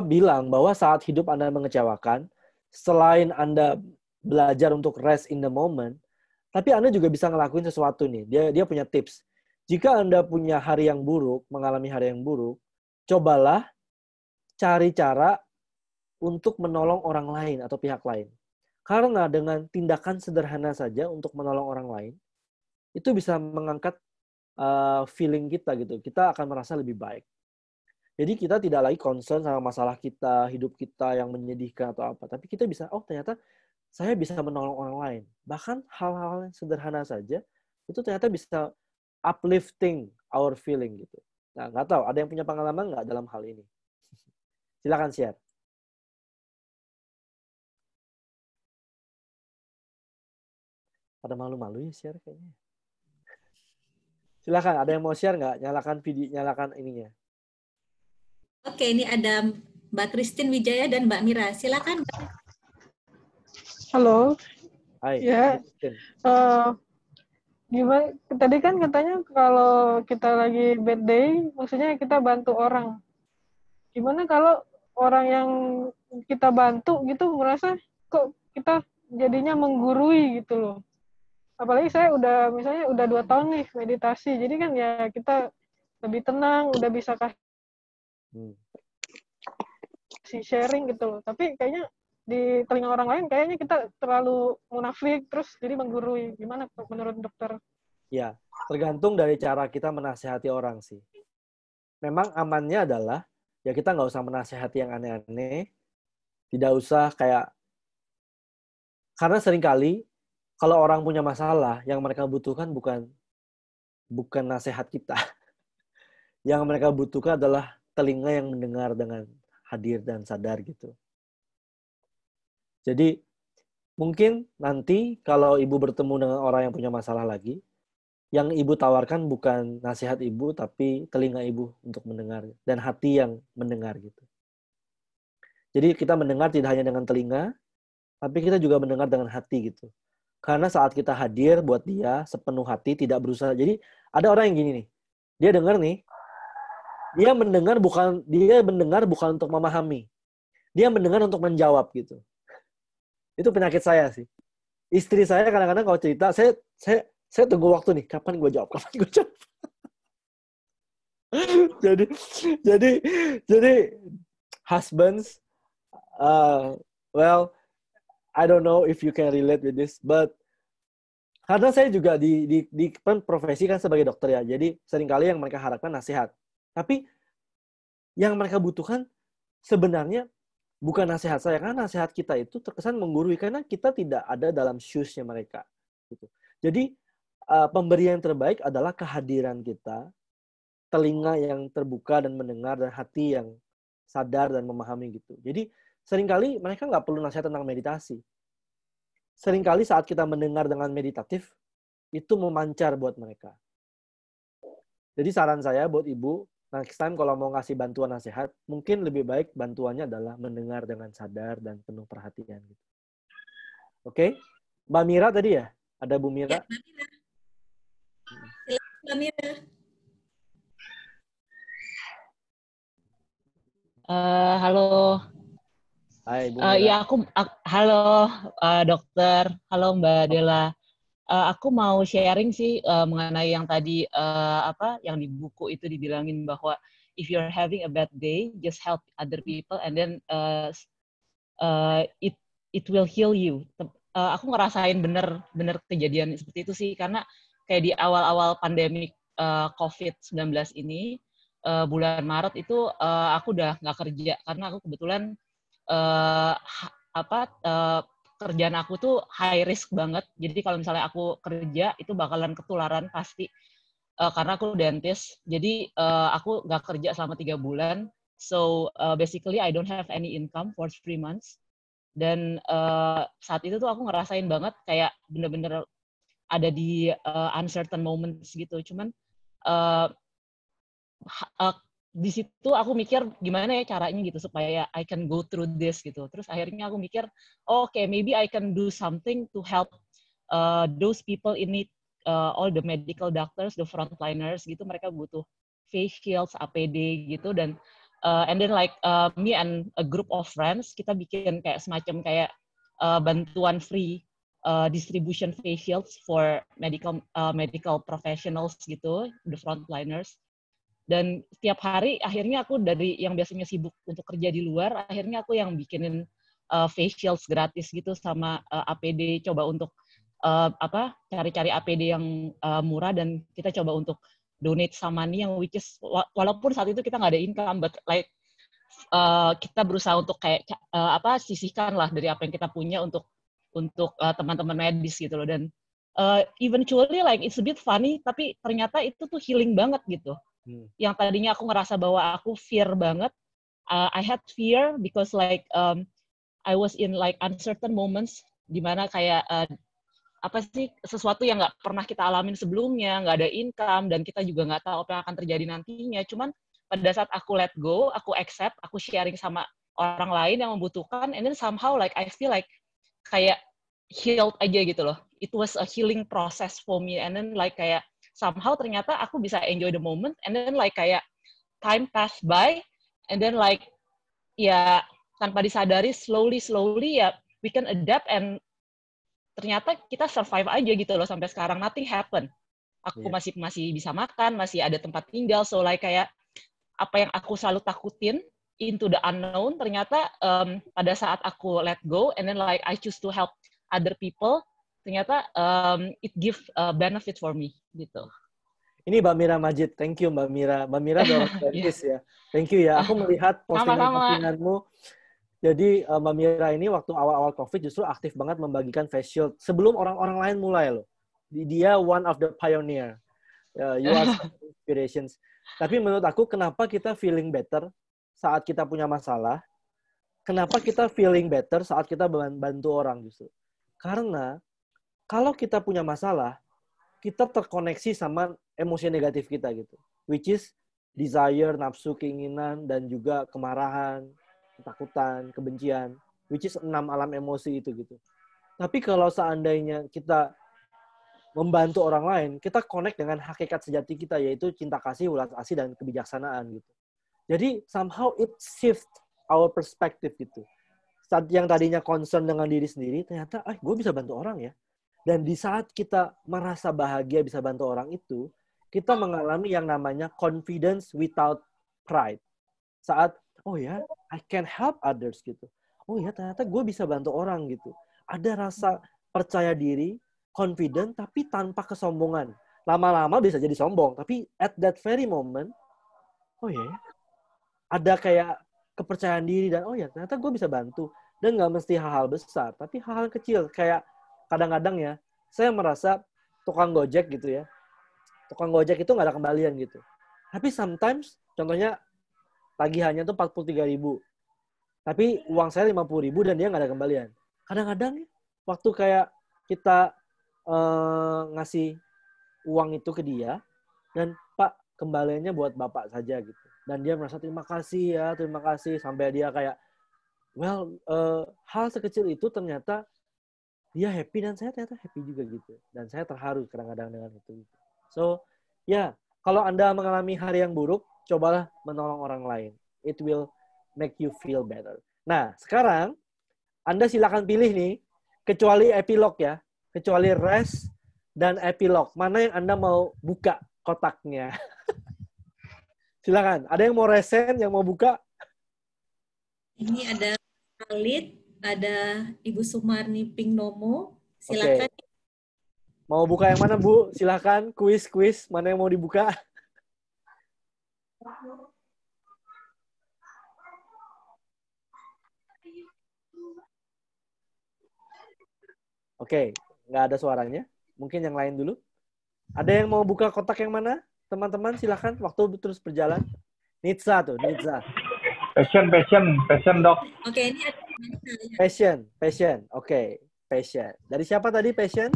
bilang bahwa saat hidup Anda mengecewakan, selain Anda belajar untuk rest in the moment, tapi Anda juga bisa ngelakuin sesuatu nih. Dia punya tips. Jika Anda punya hari yang buruk, mengalami hari yang buruk, cobalah cari cara untuk menolong orang lain atau pihak lain. Karena dengan tindakan sederhana saja untuk menolong orang lain, itu bisa mengangkat feeling kita gitu. Kita akan merasa lebih baik. Jadi kita tidak lagi concern sama masalah kita, hidup kita yang menyedihkan atau apa. Tapi kita bisa, oh ternyata saya bisa menolong orang lain. Bahkan hal-hal yang sederhana saja, itu ternyata bisa uplifting our feeling gitu. Nah, nggak tahu, ada yang punya pengalaman nggak dalam hal ini? Silakan share. Pada malu-malu ya share kayaknya. Silakan, ada yang mau share nggak? Nyalakan video, nyalakan ininya. Oke, ini ada Mbak Christine Wijaya dan Mbak Mira. Silakan. Halo. Hai. Ya. Gimana? Tadi kan katanya kalau kita lagi bad day, maksudnya kita bantu orang. Gimana kalau orang yang kita bantu gitu merasa kok kita jadinya menggurui gitu loh. Apalagi saya misalnya udah 2 tahun nih meditasi, jadi kan ya kita lebih tenang, udah bisa kasih sharing gitu loh. Tapi kayaknya di telinga orang lain kayaknya kita terlalu munafik terus jadi menggurui. Gimana menurut dokter? Ya, tergantung dari cara kita menasihati orang sih. Memang amannya adalah ya kita nggak usah menasihati yang aneh-aneh, tidak usah kayak, karena seringkali kalau orang punya masalah, yang mereka butuhkan bukan nasihat kita. Yang mereka butuhkan adalah telinga yang mendengar dengan hadir dan sadar gitu. Jadi mungkin nanti kalau ibu bertemu dengan orang yang punya masalah lagi, yang ibu tawarkan bukan nasihat ibu, tapi telinga ibu untuk mendengar dan hati yang mendengar gitu. Jadi kita mendengar tidak hanya dengan telinga, tapi kita juga mendengar dengan hati gitu. Karena saat kita hadir buat dia sepenuh hati, tidak berusaha. Jadi ada orang yang gini nih, dia dengar nih, dia mendengar bukan untuk memahami, dia mendengar untuk menjawab gitu. Itu penyakit saya sih. Istri saya kadang-kadang kalau cerita, saya tunggu waktu nih, kapan gue jawab. jadi husbands, well, I don't know if you can relate with this, but karena saya juga di profesi kan sebagai dokter ya, jadi seringkali yang mereka harapkan nasihat. Tapi yang mereka butuhkan sebenarnya bukan nasihat saya, karena nasihat kita itu terkesan menggurui karena kita tidak ada dalam shoes-nya mereka. Gitu. Jadi pemberian terbaik adalah kehadiran kita, telinga yang terbuka dan mendengar, dan hati yang sadar dan memahami gitu. Jadi seringkali mereka nggak perlu nasihat tentang meditasi. Seringkali saat kita mendengar dengan meditatif, itu memancar buat mereka. Jadi saran saya buat ibu, next time kalau mau ngasih bantuan nasihat, mungkin lebih baik bantuannya adalah mendengar dengan sadar dan penuh perhatian. Gitu. Oke? Mbak Mira tadi ya? Ada Bu Mira? Ya, Mbak Mira. Silakan Mbak Mira. Halo. Hai, Bu Mira. Ya halo dokter, halo Mbak Dela. Aku mau sharing sih mengenai yang tadi yang di buku itu dibilangin bahwa if you're having a bad day, just help other people and then it will heal you. Aku ngerasain bener kejadian seperti itu sih, karena kayak di awal-awal pandemik COVID-19 ini, bulan Maret itu aku udah nggak kerja karena aku kebetulan kerjaan aku tuh high risk banget. Jadi kalau misalnya aku kerja itu bakalan ketularan pasti, karena aku dentist. Jadi aku nggak kerja selama 3 bulan. So basically I don't have any income for 3 months. Dan saat itu tuh aku ngerasain banget kayak bener-bener ada di uncertain moments gitu. Cuman di situ aku mikir gimana ya caranya gitu supaya I can go through this gitu. Terus akhirnya aku mikir, okay, maybe I can do something to help those people in need, all the medical doctors, the frontliners gitu, mereka butuh face shields, APD gitu, dan and then like me and a group of friends, kita bikin kayak semacam kayak bantuan free distribution face shields for medical professionals gitu, the frontliners. Dan setiap hari akhirnya aku dari yang biasanya sibuk untuk kerja di luar, akhirnya aku yang bikinin face shields gratis gitu sama APD, coba untuk cari-cari APD yang murah, dan kita coba untuk donate some money yang which is walaupun saat itu kita nggak ada income, but like kita berusaha untuk kayak sisihkan lah dari apa yang kita punya untuk teman-teman medis gitu loh. Dan eventually like it's a bit funny, tapi ternyata itu tuh healing banget gitu. Yang tadinya aku ngerasa bahwa aku fear banget, I had fear because like I was in like uncertain moments, dimana kayak sesuatu yang nggak pernah kita alamin sebelumnya, nggak ada income, dan kita juga nggak tahu apa yang akan terjadi nantinya. Cuman pada saat aku let go, aku accept, aku sharing sama orang lain yang membutuhkan, and then somehow like I feel like kayak healed aja gitu loh. It was a healing process for me, and then like kayak somehow ternyata aku bisa enjoy the moment, and then like kayak time pass by, and then like ya tanpa disadari slowly ya we can adapt, and ternyata kita survive aja gitu loh sampai sekarang. Nothing happen. Aku masih bisa makan, masih ada tempat tinggal. So like kayak apa yang aku selalu takutin into the unknown, ternyata pada saat aku let go and then like I choose to help other people, ternyata it give benefit for me gitu. Ini Mbak Mira Majid, thank you Mbak Mira. Mbak Mira dorong dentist ya, thank you ya. Aku melihat postingan-postinganmu. Jadi Mbak Mira ini waktu awal-awal COVID justru aktif banget membagikan face shield sebelum orang-orang lain mulai loh. Dia one of the pioneer. You are inspirations. Tapi menurut aku kenapa kita feeling better saat kita punya masalah? Kenapa kita feeling better saat kita bantu orang justru? Karena kalau kita punya masalah, kita terkoneksi sama emosi negatif kita gitu. Which is desire, nafsu, keinginan, dan juga kemarahan, ketakutan, kebencian. Which is 6 alam emosi itu gitu. Tapi kalau seandainya kita membantu orang lain, kita connect dengan hakikat sejati kita, yaitu cinta kasih, welas asih, dan kebijaksanaan gitu. Jadi somehow it shift our perspective gitu. Saat yang tadinya concern dengan diri sendiri, ternyata gue bisa bantu orang ya. Dan di saat kita merasa bahagia bisa bantu orang itu, kita mengalami yang namanya confidence without pride. Saat, oh ya, I can help others gitu. Oh ya, ternyata gue bisa bantu orang gitu. Ada rasa percaya diri, confident, tapi tanpa kesombongan. Lama-lama bisa jadi sombong, tapi at that very moment, oh ya, ada kayak kepercayaan diri, dan oh ya, ternyata gue bisa bantu. Dan nggak mesti hal-hal besar, tapi hal-hal kecil, kayak kadang-kadang ya, saya merasa tukang Gojek gitu ya. Tukang Gojek itu nggak ada kembalian gitu. Tapi sometimes, contohnya, tagihannya tuh 43.000. Tapi uang saya 50.000 dan dia nggak ada kembalian. Kadang-kadang, waktu kayak kita ngasih uang itu ke dia, dan Pak, kembaliannya buat Bapak saja gitu. Dan dia merasa terima kasih ya, terima kasih. Sampai dia kayak, well, hal sekecil itu ternyata dia happy dan saya ternyata happy juga gitu. Dan saya terharu kadang-kadang dengan itu. So, ya, kalau Anda mengalami hari yang buruk, cobalah menolong orang lain. It will make you feel better. Nah, sekarang Anda silakan pilih nih, kecuali epilog ya. Kecuali rest dan epilog. Mana yang Anda mau buka kotaknya? Silakan. Ada yang mau resen, yang mau buka? Ini ada Khalid. ada Ibu Sumarni Pingnomo. Oke. Silakan. Mau buka yang mana, Bu? Silakan, kuis mana yang mau dibuka? Oke, nggak ada suaranya. Mungkin yang lain dulu. Ada yang mau buka kotak yang mana? Teman-teman, silakan. Waktu terus berjalan. Nitsa tuh, Nitsa. Passion, Dok. Oke, ini ada Passion. Oke, passion. Dari siapa tadi passion?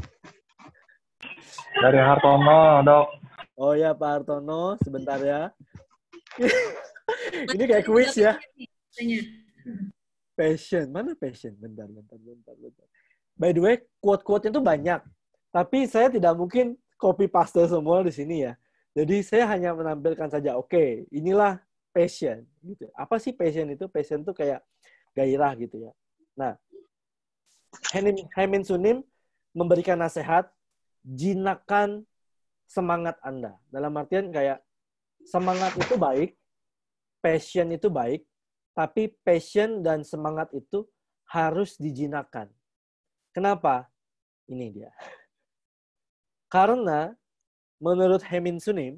Dari Hartono, Dok. Oh ya, Pak Hartono. Sebentar ya. Ini kayak kuis ya. Passion. Mana passion? Bentar. By the way, quote-quote-nya tuh banyak. Tapi saya tidak mungkin copy paste semua di sini ya. Jadi saya hanya menampilkan saja, oke, inilah passion. Gitu. Apa sih passion itu? Passion itu kayak gairah gitu ya. Nah, Haemin Sunim memberikan nasihat, jinakkan semangat Anda. Dalam artian kayak semangat itu baik, passion itu baik, tapi passion dan semangat itu harus dijinakkan. Kenapa? Ini dia. Karena menurut Haemin Sunim,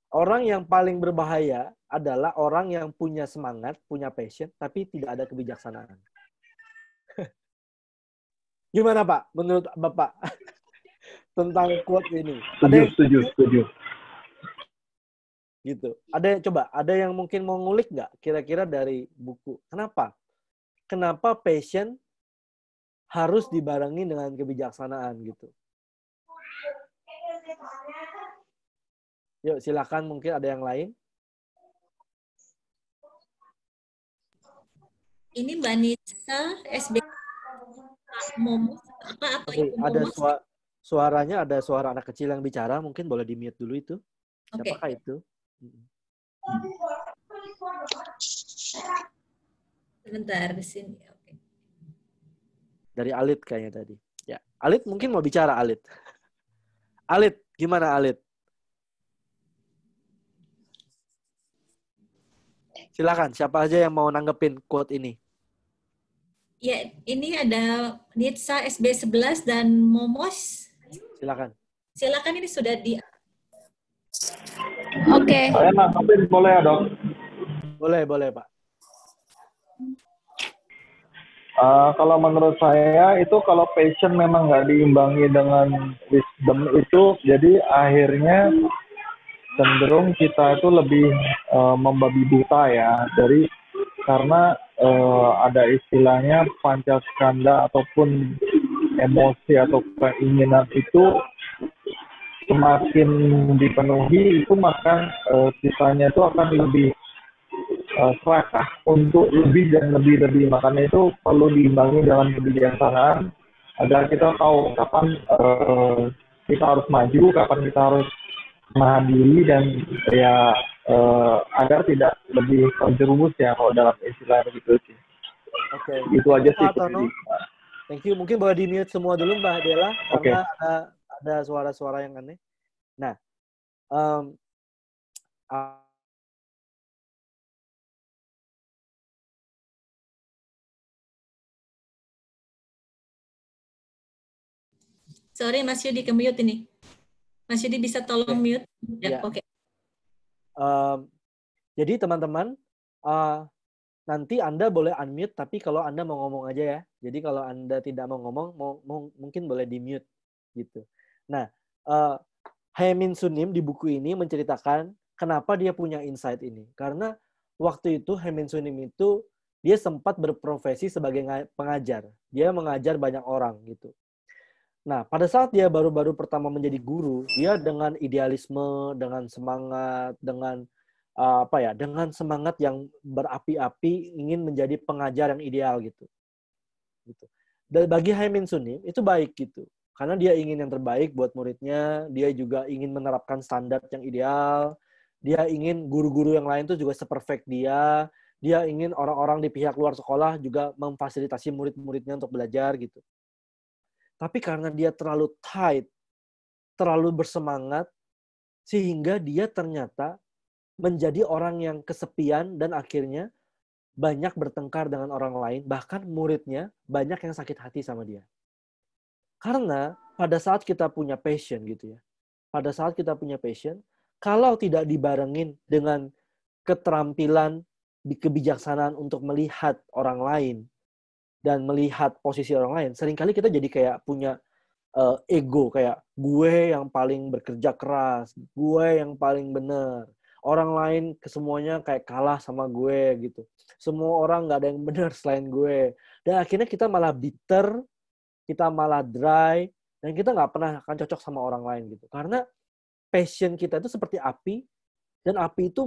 orang yang paling berbahaya adalah orang yang punya semangat, punya passion, tapi tidak ada kebijaksanaan. Gimana Pak? Menurut Bapak tentang quote ini? Setuju. Gitu. Ada yang mungkin mau ngulik nggak kira-kira dari buku? Kenapa passion harus dibarengi dengan kebijaksanaan gitu? Yuk silakan, mungkin ada yang lain. Ini Mbak Nitsa, SB Momo apa atau Ibu Ada Momo? suaranya, ada suara anak kecil yang bicara, mungkin boleh di-mute dulu itu. Siapakah itu? Sebentar di sini. Oke. Dari Alit kayaknya tadi. Ya, Alit mungkin mau bicara, Alit. Alit, gimana Alit? Silakan, siapa aja yang mau nanggepin quote ini? Ya, ini ada Nitsa SB11 dan Momos. Silakan ini sudah di. Oke. Saya nanggepin boleh ya, Dok? Boleh, Pak. Kalau menurut saya itu kalau passion memang nggak diimbangi dengan wisdom itu, jadi akhirnya cenderung kita itu lebih membabi buta ya, karena ada istilahnya pancaskanda ataupun emosi atau keinginan itu semakin dipenuhi itu maka sisanya itu akan lebih serakah untuk lebih dan lebih. Makanya itu perlu diimbangi dengan kebijaksanaan agar kita tahu kapan kita harus maju, kapan kita harus menahan diri, dan ya agar tidak lebih terjerumus ya kalau dalam istilah begitu sih. Oke. Itu aja sih. Thank you. Mungkin boleh di-mute semua dulu Mbak Dela karena ada suara-suara yang aneh. Nah, sorry Mas Yudi ke-mute ini. Mas Yudi bisa tolong mute? Ya, oke. Jadi teman-teman, nanti Anda boleh unmute, tapi kalau Anda mau ngomong aja ya. Jadi kalau Anda tidak mau ngomong, mungkin boleh di-mute gitu. Nah, Haemin Sunim di buku ini menceritakan kenapa dia punya insight ini. Karena waktu itu Haemin Sunim itu dia sempat berprofesi sebagai pengajar. Dia mengajar banyak orang gitu. Nah, pada saat dia baru-baru pertama menjadi guru, dia dengan idealisme, dengan semangat, dengan dengan semangat yang berapi-api ingin menjadi pengajar yang ideal gitu. Dan bagi Haemin Sunim itu baik gitu. Karena dia ingin yang terbaik buat muridnya, dia juga ingin menerapkan standar yang ideal, dia ingin guru-guru yang lain tuh juga seperfect dia ingin orang-orang di pihak luar sekolah juga memfasilitasi murid-muridnya untuk belajar gitu. Tapi karena dia terlalu tight, terlalu bersemangat, sehingga dia ternyata menjadi orang yang kesepian dan akhirnya banyak bertengkar dengan orang lain, bahkan muridnya banyak yang sakit hati sama dia. Karena pada saat kita punya passion gitu ya, pada saat kita punya passion, kalau tidak dibarengin dengan keterampilan, kebijaksanaan untuk melihat orang lain dan melihat posisi orang lain, seringkali kita jadi kayak punya ego, kayak gue yang paling bekerja keras, gue yang paling benar. Orang lain kesemuanya kayak kalah sama gue gitu. Semua orang nggak ada yang benar selain gue. Dan akhirnya kita malah bitter, kita malah dry, dan kita nggak pernah akan cocok sama orang lain gitu. Karena passion kita itu seperti api, dan api itu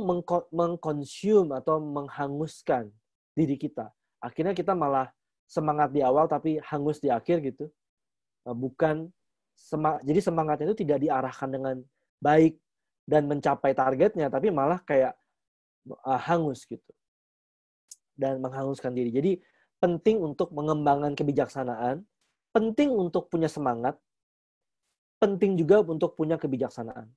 mengkonsum atau menghanguskan diri kita. Akhirnya kita malah semangat di awal tapi hangus di akhir gitu. Jadi semangatnya itu tidak diarahkan dengan baik dan mencapai targetnya, tapi malah kayak hangus gitu. Dan menghanguskan diri. Jadi penting untuk mengembangkan kebijaksanaan, penting untuk punya semangat, penting juga untuk punya kebijaksanaan.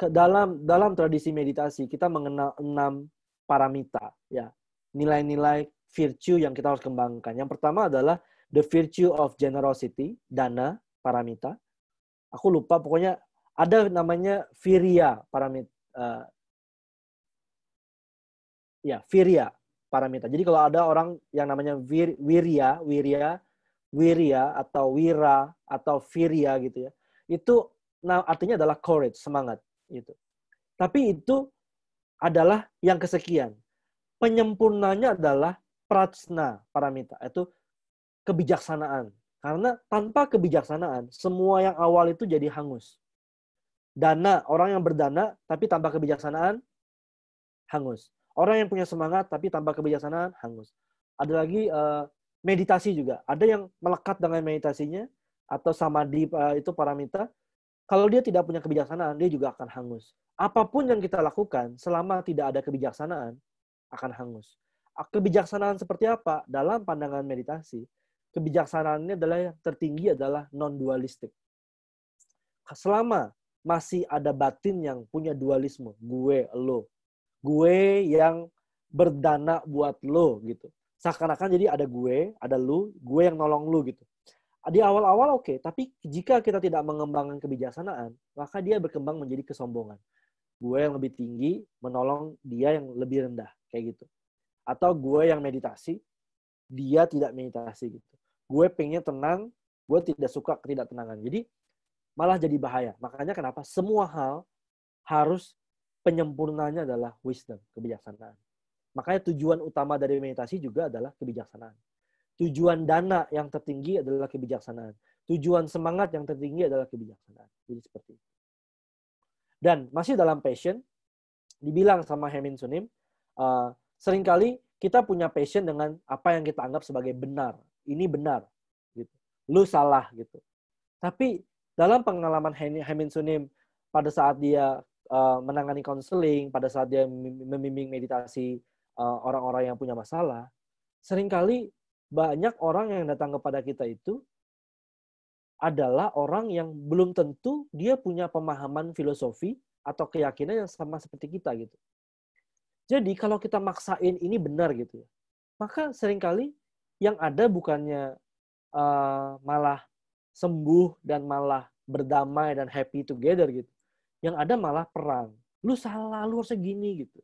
Dalam tradisi meditasi kita mengenal 6 paramita, ya, nilai-nilai virtue yang kita harus kembangkan. Yang pertama adalah the virtue of generosity, dana paramita. Aku lupa, pokoknya ada namanya virya paramita. Virya paramita. Jadi kalau ada orang yang namanya wirya atau wira atau virya gitu ya, itu artinya adalah courage, semangat gitu. Tapi itu adalah yang kesekian. Penyempurnanya adalah prajna paramita, itu kebijaksanaan. Karena tanpa kebijaksanaan, semua yang awal itu jadi hangus. Dana, orang yang berdana tapi tanpa kebijaksanaan, hangus. Orang yang punya semangat tapi tanpa kebijaksanaan, hangus. Ada lagi meditasi juga. Ada yang melekat dengan meditasinya, atau samadhi itu paramita. Kalau dia tidak punya kebijaksanaan, dia juga akan hangus. Apapun yang kita lakukan, selama tidak ada kebijaksanaan, akan hangus. Kebijaksanaan seperti apa? Dalam pandangan meditasi, kebijaksanaannya adalah yang tertinggi adalah non-dualistik. Selama masih ada batin yang punya dualisme, gue, lo. Gue yang berdana buat lo gitu. Seakan-akan jadi ada gue, ada lu, gue yang nolong lu gitu. Di awal-awal oke, tapi jika kita tidak mengembangkan kebijaksanaan, maka dia berkembang menjadi kesombongan. Gue yang lebih tinggi menolong dia yang lebih rendah, kayak gitu. Atau gue yang meditasi, dia tidak meditasi gitu. Gue pengen tenang, gue tidak suka ketidaktenangan. Jadi malah jadi bahaya. Makanya kenapa semua hal harus penyempurnanya adalah wisdom, kebijaksanaan. Makanya tujuan utama dari meditasi juga adalah kebijaksanaan. Tujuan dana yang tertinggi adalah kebijaksanaan. Tujuan semangat yang tertinggi adalah kebijaksanaan. Jadi seperti itu. Dan masih dalam passion, dibilang sama Hemin Sunim, seringkali kita punya passion dengan apa yang kita anggap sebagai benar. Ini benar. Gitu. Lu salah. Gitu. Tapi dalam pengalaman Hemin Sunim, pada saat dia menangani konseling, pada saat dia membimbing meditasi orang-orang yang punya masalah, seringkali banyak orang yang datang kepada kita itu adalah orang yang belum tentu dia punya pemahaman filosofi atau keyakinan yang sama seperti kita gitu. Jadi kalau kita maksain ini benar gitu ya, maka seringkali yang ada bukannya malah sembuh dan malah berdamai dan happy together gitu. Yang ada malah perang. Lu salah, lu harusnya gini gitu.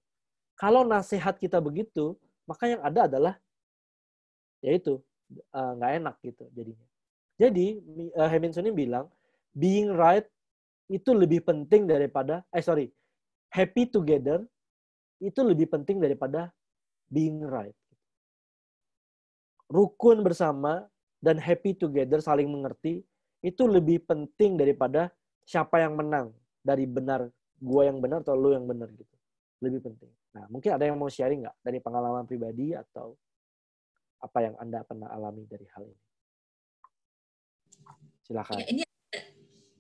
Kalau nasihat kita begitu, maka yang ada adalah yaitu nggak enak gitu jadinya. Jadi Hemin Sunim bilang being right itu lebih penting daripada happy together itu lebih penting daripada being right. Rukun bersama dan happy together, saling mengerti, itu lebih penting daripada siapa yang menang, dari benar gue yang benar atau lu yang benar gitu. Lebih penting. Nah, mungkin ada yang mau sharing nggak dari pengalaman pribadi atau apa yang Anda pernah alami dari hal ini? Silakan. Ya, ini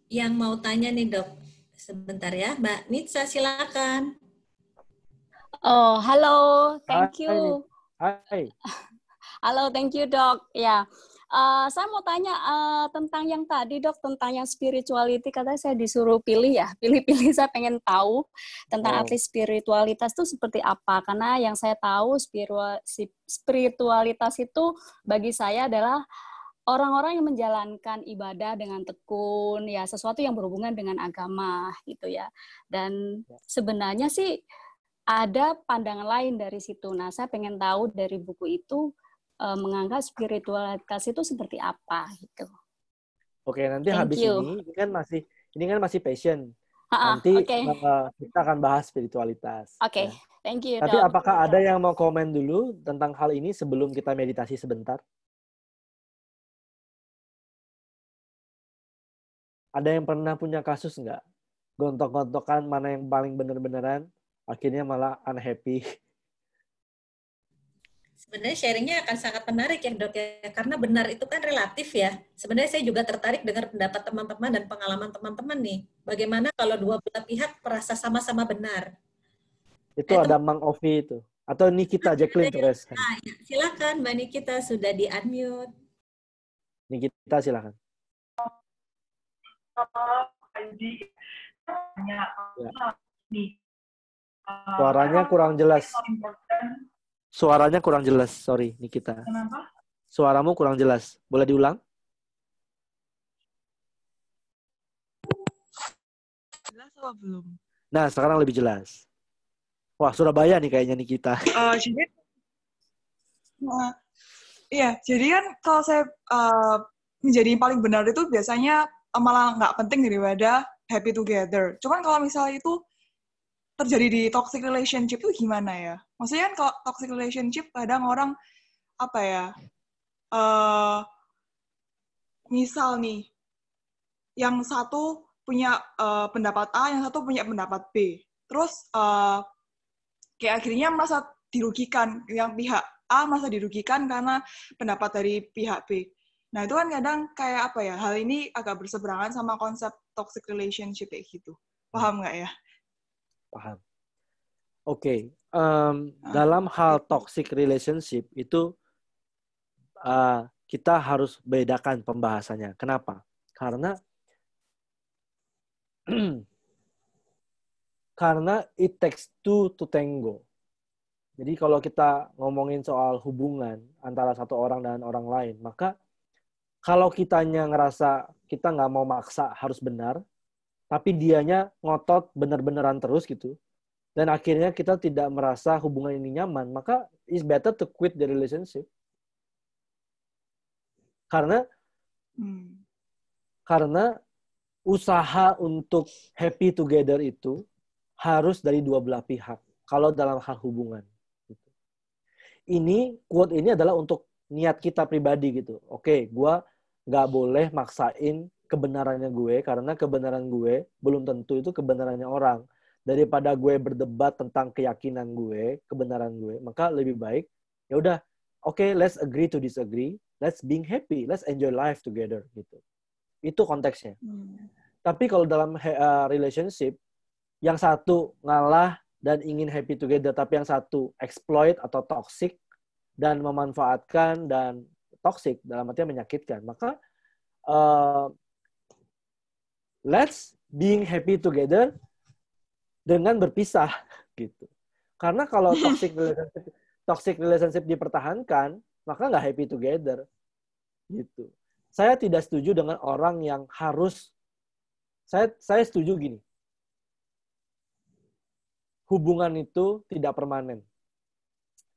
yang mau tanya nih, Dok. Sebentar ya, Mbak Nitsa, silakan. Oh, halo. Thank you. Hai. Halo, thank you, Dok. Ya, Saya mau tanya tentang yang tadi dok, tentang yang spirituality. Katanya saya disuruh pilih ya, pilih-pilih. Saya pengen tahu tentang arti spiritualitas itu seperti apa. Karena yang saya tahu spiritualitas itu bagi saya adalah orang-orang yang menjalankan ibadah dengan tekun, ya sesuatu yang berhubungan dengan agama gitu ya. Dan sebenarnya sih ada pandangan lain dari situ. Nah, saya pengen tahu dari buku itu menganggap spiritualitas itu seperti apa gitu. Oke, nanti Thank habis you. ini kan masih passion. Nanti kita akan bahas spiritualitas. Oke, Ya. thank you Tapi dok. apakah ada yang mau komen dulu tentang hal ini sebelum kita meditasi sebentar? Ada yang pernah punya kasus nggak? Gontok-gontokan mana yang paling bener-beneran, akhirnya malah unhappy. Sebenarnya sharingnya akan sangat menarik ya dok ya, karena benar itu kan relatif ya. Sebenarnya saya juga tertarik dengar pendapat teman-teman dan pengalaman teman-teman nih. Bagaimana kalau dua belah pihak merasa sama-sama benar? Itu ada Mang Ovi itu. Atau Nikita Jacqueline Torres. Kan? Ya, silakan Mbak Nikita, sudah di-unmute. Nikita silakan. Ya. Suaranya kurang jelas. Suaranya kurang jelas, sorry Nikita. Kenapa? Suaramu kurang jelas. Boleh diulang? Jelas apa belum? Nah, sekarang lebih jelas. Wah, Surabaya nih kayaknya Nikita. Jadi kan kalau saya menjadi yang paling benar itu biasanya malah nggak penting daripada happy together. Cuman kalau misalnya itu terjadi di toxic relationship itu gimana ya? Maksudnya kan kalau toxic relationship kadang orang apa ya? Misal nih, yang satu punya pendapat A, yang satu punya pendapat B. Terus kayak akhirnya merasa dirugikan, yang pihak A merasa dirugikan karena pendapat dari pihak B. Nah itu kan kadang kayak apa ya? Hal ini agak berseberangan sama konsep toxic relationship kayak gitu. Paham nggak ya? Paham. Oke, dalam hal toxic relationship itu kita harus bedakan pembahasannya. Kenapa? Karena it takes two to tango. Jadi kalau kita ngomongin soal hubungan antara satu orang dan orang lain, maka kalau kitanya ngerasa kita nggak mau maksa harus benar, tapi dianya ngotot bener-beneran terus gitu, dan akhirnya kita tidak merasa hubungan ini nyaman, maka it's better to quit the relationship. Karena usaha untuk happy together itu harus dari dua belah pihak kalau dalam hal hubungan. Ini quote ini adalah untuk niat kita pribadi gitu. Oke, gue nggak boleh maksain kebenarannya gue karena kebenaran gue belum tentu itu kebenarannya orang. Daripada gue berdebat tentang keyakinan gue, kebenaran gue, maka lebih baik ya udah, oke, let's agree to disagree, let's being happy, let's enjoy life together gitu. Itu konteksnya. Tapi kalau dalam relationship, yang satu ngalah dan ingin happy together, tapi yang satu exploit atau toxic dan memanfaatkan dan toxic dalam artinya menyakitkan, maka let's being happy together dengan berpisah gitu. Karena kalau toxic relationship dipertahankan, maka nggak happy together gitu. Saya tidak setuju dengan orang yang harus. Saya setuju gini. Hubungan itu tidak permanen.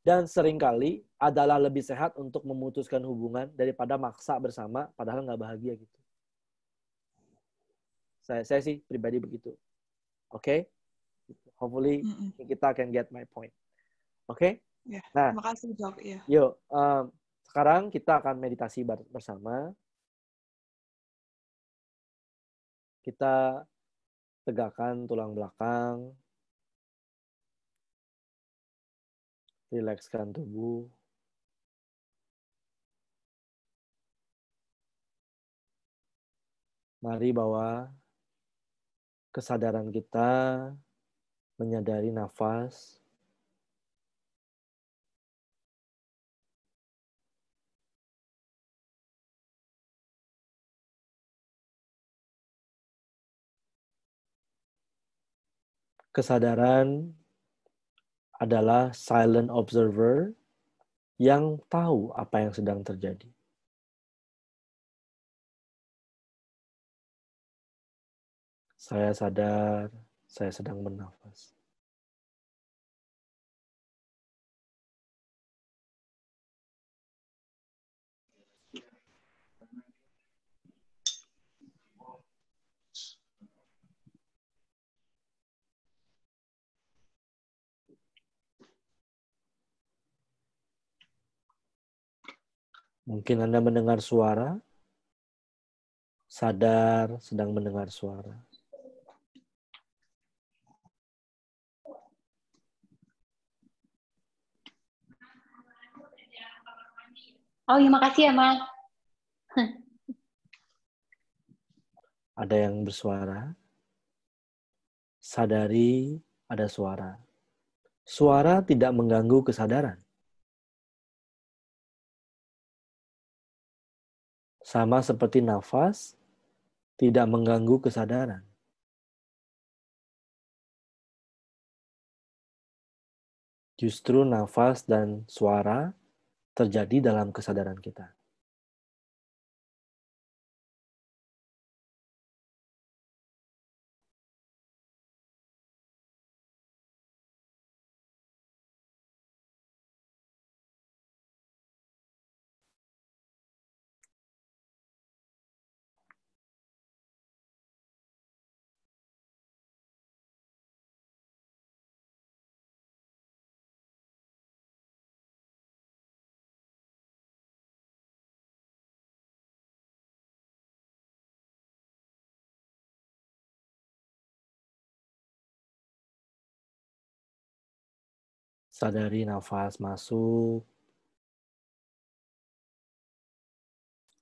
Dan seringkali adalah lebih sehat untuk memutuskan hubungan daripada maksa bersama padahal nggak bahagia gitu. Saya sih pribadi begitu. Oke? Hopefully kita can get my point. Oke? Ya, nah, terima kasih Dok. Ya. Yuk, sekarang kita akan meditasi bersama. Kita tegakkan tulang belakang. Rilekskan tubuh. Mari bawa kesadaran kita menyadari nafas. Kesadaran adalah silent observer yang tahu apa yang sedang terjadi. Saya sadar, saya sedang bernafas. Mungkin Anda mendengar suara, sadar sedang mendengar suara. Oh iya, makasih ya, Ma. Ada yang bersuara, sadari ada suara. Suara tidak mengganggu kesadaran. Sama seperti nafas, tidak mengganggu kesadaran. Justru nafas dan suara terjadi dalam kesadaran kita. Sadari nafas masuk,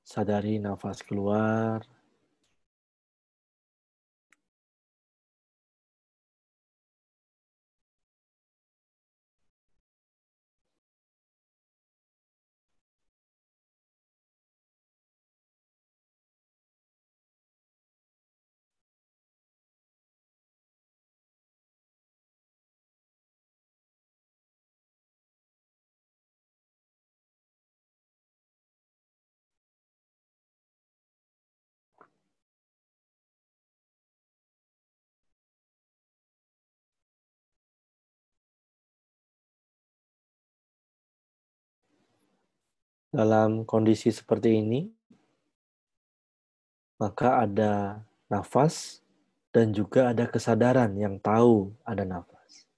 sadari nafas keluar. Dalam kondisi seperti ini, maka ada nafas dan juga ada kesadaran yang tahu ada nafas.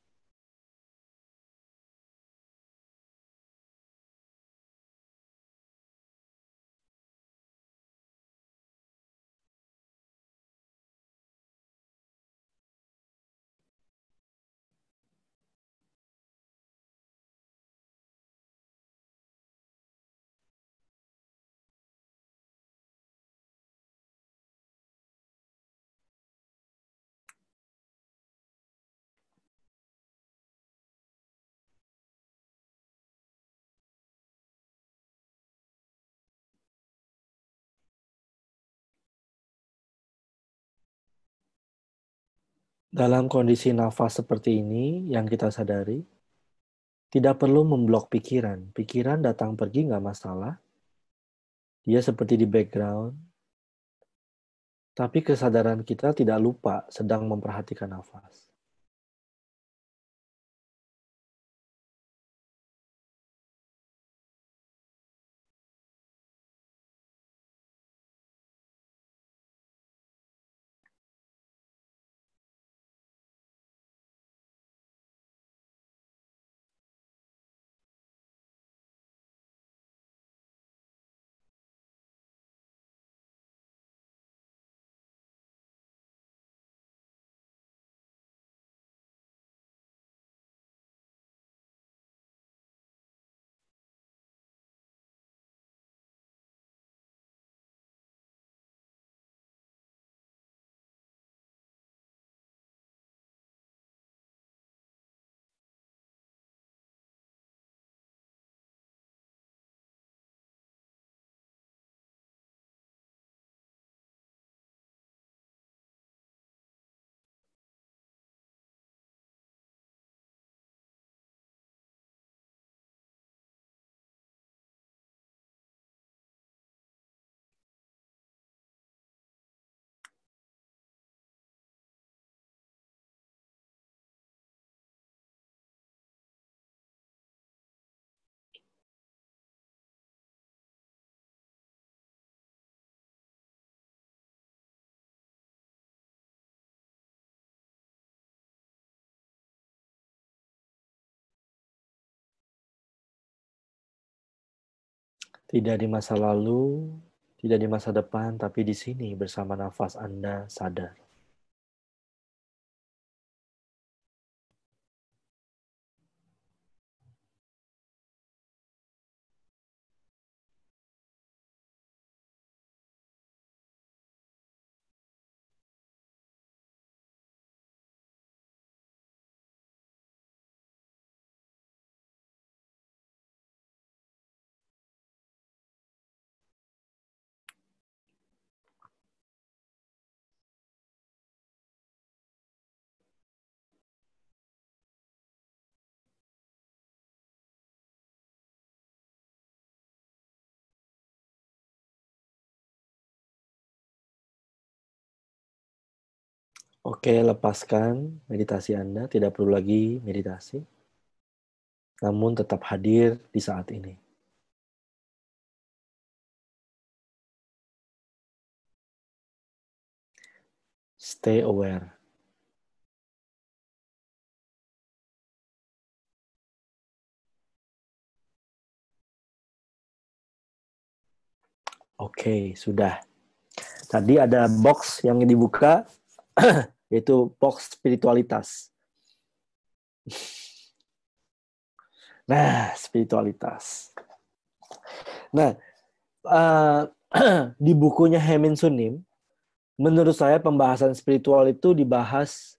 Dalam kondisi nafas seperti ini yang kita sadari, tidak perlu memblok pikiran. Pikiran datang pergi nggak masalah. Dia seperti di background. Tapi kesadaran kita tidak lupa sedang memperhatikan nafas. Tidak di masa lalu, tidak di masa depan, tapi di sini bersama nafas Anda sadar. Oke, lepaskan meditasi Anda. Tidak perlu lagi meditasi. Namun tetap hadir di saat ini. Stay aware. Oke, sudah. Tadi ada box yang dibuka, yaitu box spiritualitas. Nah, spiritualitas. Nah, di bukunya Hemin Sunim, menurut saya pembahasan spiritual itu dibahas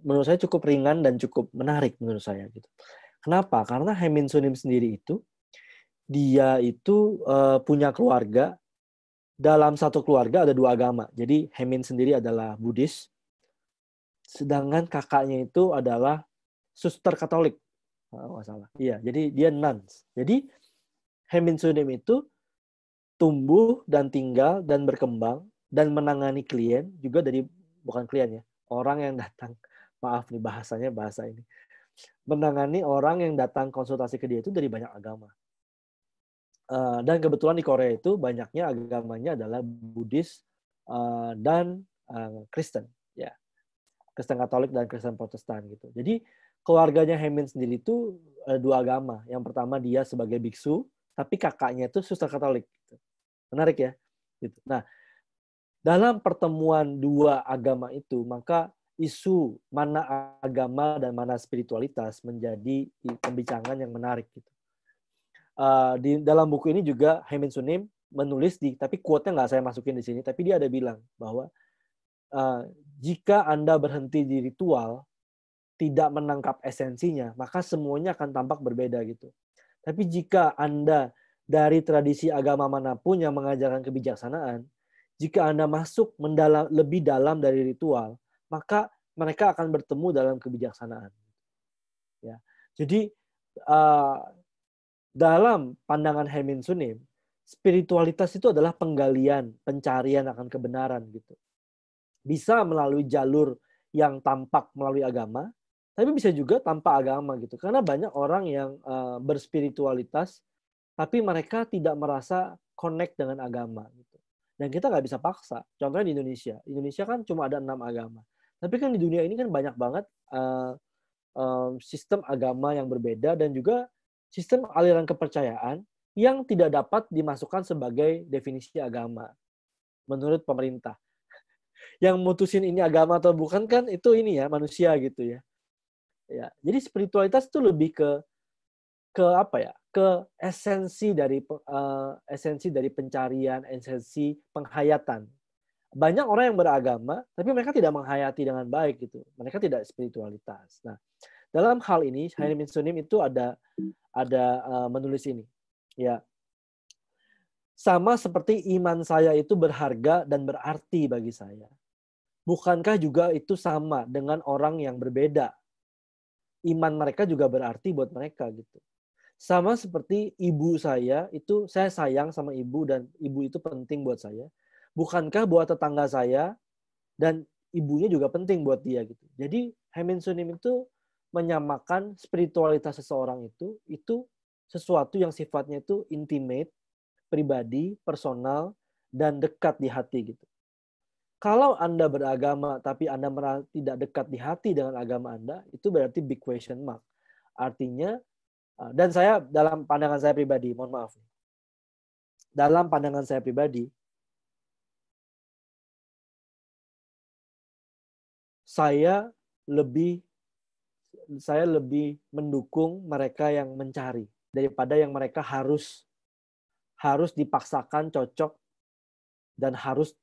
menurut saya cukup ringan dan cukup menarik menurut saya gitu. Kenapa? Karena Hemin Sunim sendiri itu dia itu punya keluarga. Dalam satu keluarga ada 2 agama. Jadi Hemin sendiri adalah Buddhis, sedangkan kakaknya itu adalah suster Katolik. Nggak salah. Iya, jadi dia nuns. Jadi Hemin Sunim itu tumbuh dan tinggal dan berkembang dan menangani klien juga dari, bukan klien ya, orang yang datang. Maaf nih bahasanya bahasa ini. Menangani orang yang datang konsultasi ke dia itu dari banyak agama. Dan kebetulan di Korea itu banyaknya agamanya adalah Buddhis dan Kristen, ya, Kristen Katolik dan Kristen Protestan gitu. Jadi keluarganya Hemin sendiri itu 2 agama. Yang pertama dia sebagai biksu, tapi kakaknya itu suster Katolik. Gitu. Menarik ya. Gitu. Nah, dalam pertemuan 2 agama itu, maka isu mana agama dan mana spiritualitas menjadi pembicaraan yang menarik gitu. Di dalam buku ini juga Hemin Sunim menulis tapi quote-nya nggak saya masukin di sini, tapi dia ada bilang bahwa jika Anda berhenti di ritual, tidak menangkap esensinya, maka semuanya akan tampak berbeda gitu. Tapi jika Anda dari tradisi agama manapun yang mengajarkan kebijaksanaan, jika Anda masuk lebih dalam dari ritual, maka mereka akan bertemu dalam kebijaksanaan. Ya, jadi dalam pandangan Hemin Sunim, spiritualitas itu adalah penggalian, pencarian akan kebenaran gitu. Bisa melalui jalur yang tampak melalui agama, tapi bisa juga tanpa agama gitu. Karena banyak orang yang berspiritualitas, tapi mereka tidak merasa connect dengan agama gitu. Dan kita nggak bisa paksa. Contohnya di Indonesia. Indonesia kan cuma ada 6 agama. Tapi kan di dunia ini kan banyak banget sistem agama yang berbeda dan juga sistem aliran kepercayaan yang tidak dapat dimasukkan sebagai definisi agama menurut pemerintah. Yang mutusin ini agama atau bukan kan itu ini ya, manusia gitu ya. Ya, jadi spiritualitas itu lebih ke apa ya? Ke esensi dari pencarian, esensi penghayatan. Banyak orang yang beragama tapi mereka tidak menghayati dengan baik gitu. Mereka tidak spiritualitas. Nah, dalam hal ini Hemin Sunim itu ada menulis ini. Ya. Sama seperti iman saya itu berharga dan berarti bagi saya. Bukankah juga itu sama dengan orang yang berbeda? Iman mereka juga berarti buat mereka gitu. Sama seperti ibu saya itu, saya sayang sama ibu dan ibu itu penting buat saya. Bukankah buat tetangga saya dan ibunya juga penting buat dia gitu. Jadi Hemin Sunim itu menyamakan spiritualitas seseorang itu sesuatu yang sifatnya itu intimate, pribadi, personal, dan dekat di hati gitu. Kalau Anda beragama tapi Anda tidak dekat di hati dengan agama Anda, itu berarti big question mark. Artinya, dan saya dalam pandangan saya pribadi, mohon maaf, dalam pandangan saya pribadi, saya lebih mendukung mereka yang mencari daripada yang mereka harus dipaksakan cocok dan harus